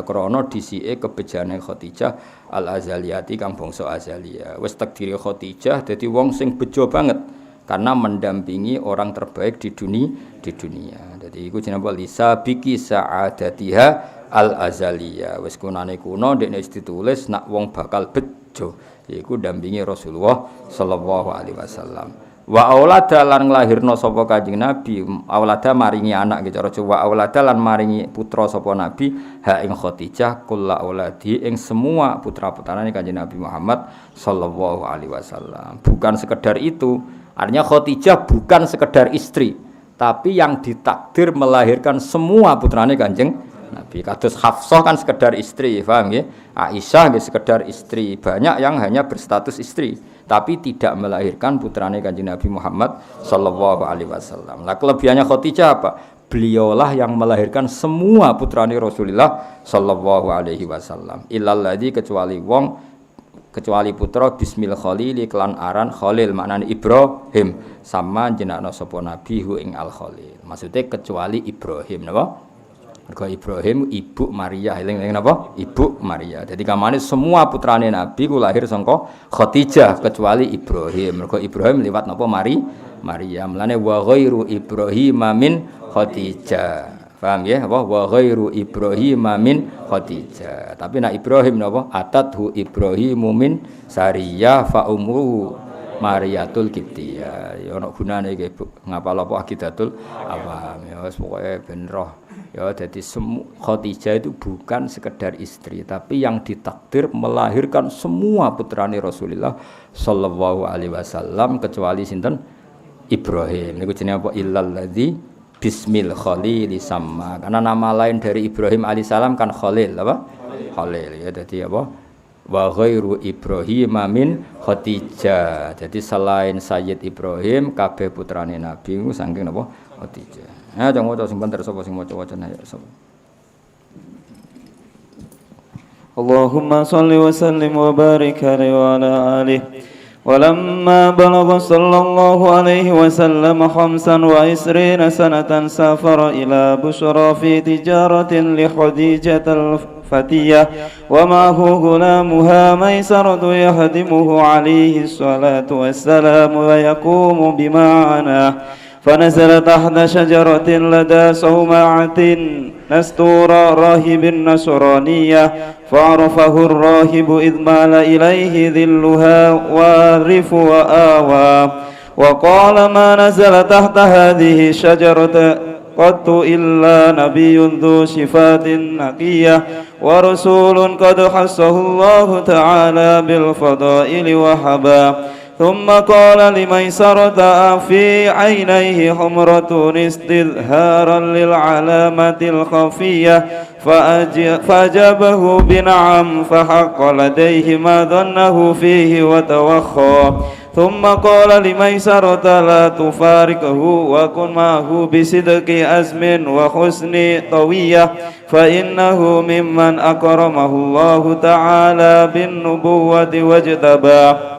krana disike kebejane Khadijah al-azaliyati kang bangsa azaliyah. Wis takdire Khadijah dadi wong sing bejo banget karena mendampingi orang terbaik di dunia. Jadi iku jenenge lisa biki sa'adatiha al-azaliyah. Wis kunane kuno ndekne ditulis nak wong bakal bejo iku dampingi Rasulullah sallallahu alaihi wasallam. Wa aulada lan nglahirna sapa Kanjeng Nabi, aulada maringi anak gitu cara wa aulada lan maringi putra sapa Nabi ha ing Khadijah kulla auladi ing semua putra-putrane Kanjeng Nabi Muhammad sallallahu alaihi wasallam. Bukan sekedar itu, artinya Khadijah bukan sekedar istri, tapi yang ditakdir melahirkan semua putrane Kanjeng Nabi. Kados Hafsah kan sekedar istri, paham nggih? Aisyah nggih sekedar istri. Banyak yang hanya berstatus istri tapi tidak melahirkan putrane Kanjeng Nabi Muhammad sallallahu alaihi wasallam. Lah kelebihannya Khadijah apa? Beliaulah yang melahirkan semua putrane Rasulullah sallallahu alaihi wasallam. Illal ladzi kecuali putra bismil khalili kelan aran Khalil maknane Ibrahim sama jenakna sapa nabi hu ing al Khalil. Maksudnya kecuali Ibrahim napa? Mergo Ibrahim ibu Maria, eling-eling napa? Ibu Maria. Jadi kamane semua putrane Nabi ku lahir saka Khadijah kecuali Ibrahim. Mergo Ibrahim liwat napa Maria. Mulane wa ghairu Ibrahim min Khadijah. Paham ya? Wa ghairu Ibrahim min Khadijah. Tapi nak Ibrahim napa? Atathu Ibrahimu min Sariyah fa umruhu Mariatul Qibtiyah. Ya ana gunane iki ngapal apa akidatul apa ya wis pokoke ben roh Ya, jadi Khadijah itu bukan sekedar istri, tapi yang ditakdir melahirkan semua putrane Rasulullah sallallahu alaihi wasallam kecuali sinten Ibrahim. Niku jenenge apa? Illal ladzi bismil khalil sama. Karena nama lain dari Ibrahim alaihissalam kan Khalil apa? Khalil. Ya jadi apa? Wa ghairu Ibrahim min Khadijah. Jadi selain Sayyid Ibrahim kabeh putrane Nabi niku saking napa? Khadijah. Ya jangan waca sing banter sapa sing maca-wacane ya sapa. Allahumma salli wa sallim wa barik alaihi wa ala alihi. ولما بلغ صلى الله عليه وسلم 25 سنة سافر إلى بشرى في تجارة لخديجة الفتية ومعه غلامها ميسرة يخدمه عليه الصلاة والسلام ويقوم بمعناه فنزل تحت شجرة لدى صومعة نستور راهب النصرانية فعرفه الراهب إذ مال إليه ذلها وارف وآوى وقال ما نزل تحت هذه الشجرة قط إلا نبي ذو صفات نقية ورسول قد خصه الله تعالى بالفضائل وحبا ثم قال لميسرة في عينيه حمرة استظهارا للعلامة الخفية فأجابه بنعم فحق لديه ما ظنه فيه وتوخى ثم قال لميسرة لا تفارقه وكن معه بصدق عزم وحسن طوية فإنه ممن أكرمه الله تعالى بالنبوة واجتباه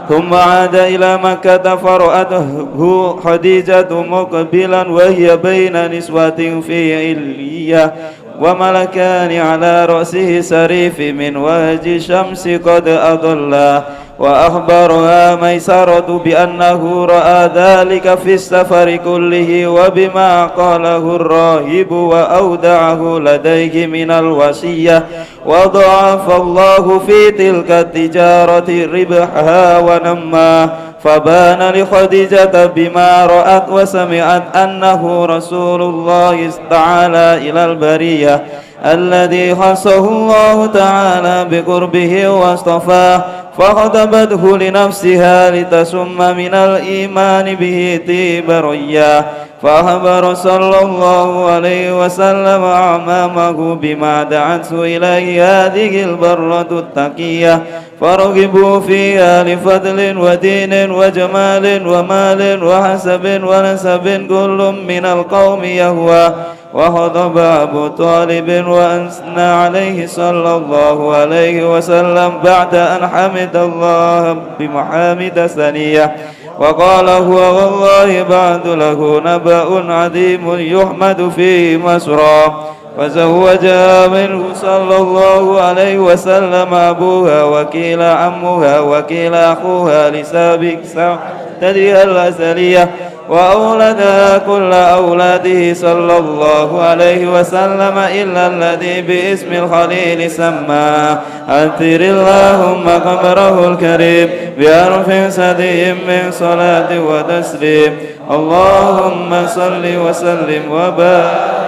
ثم عاد إلى مكة فرأته خديجة مقبلا وهي بين نسوة في علية وملكان على رأسه سريف من وجه الشمس قد أضلا وأخبرها ميسرة بأنه رأى ذلك في السفر كله وبما قاله الراهب وأودعه لديه من الوصية وضاعف الله في تلك التجارة ربحها ونماه فبان لخديجة بما رأت وسمعت أنه رسول الله تعالى إلى البرية الذي خصه الله تعالى بقربه واصطفاه فخطبته لنفسها لتسم من الإيمان به طيب رياه فأخبر صلى الله عليه وسلم أمامه بما دعته إليه هذه البرة التقية فرغبوا فيها لفضل ودين وجمال ومال وحسب ونسب كل من القوم يهوى وخطب أبو طالب وأثنى عليه صلى الله عليه وسلم بعد أن حمد الله بمحامد ثنية وقال هو والله بعد له نبأ عظيم يحمد فيه مسرى فزوجها منه صلى الله عليه وسلم أبوها وكيل عمها وكيل أخوها لسابق سعدها الأزلية وأولدها كل أولاده صلى الله عليه وسلم إلا الذي باسم الخليل سماه أثر اللهم قبره الكريم بأرف سدي من صلاة وتسليم اللهم صل وسلم وبارك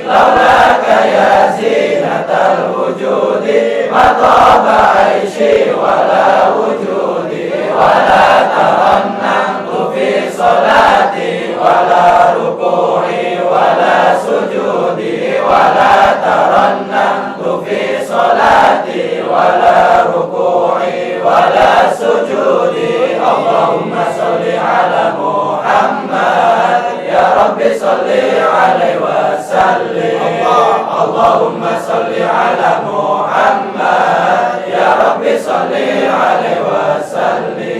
لولاك يا زينة الوجود صلاتي ولا ركوعي ولا سجودي ولا ترنمت في صلاتي ولا ركوعي ولا سجودي اللهم صل على محمد يا رب صل عليه وسلم اللهم صل على محمد يا رب صل عليه وسلم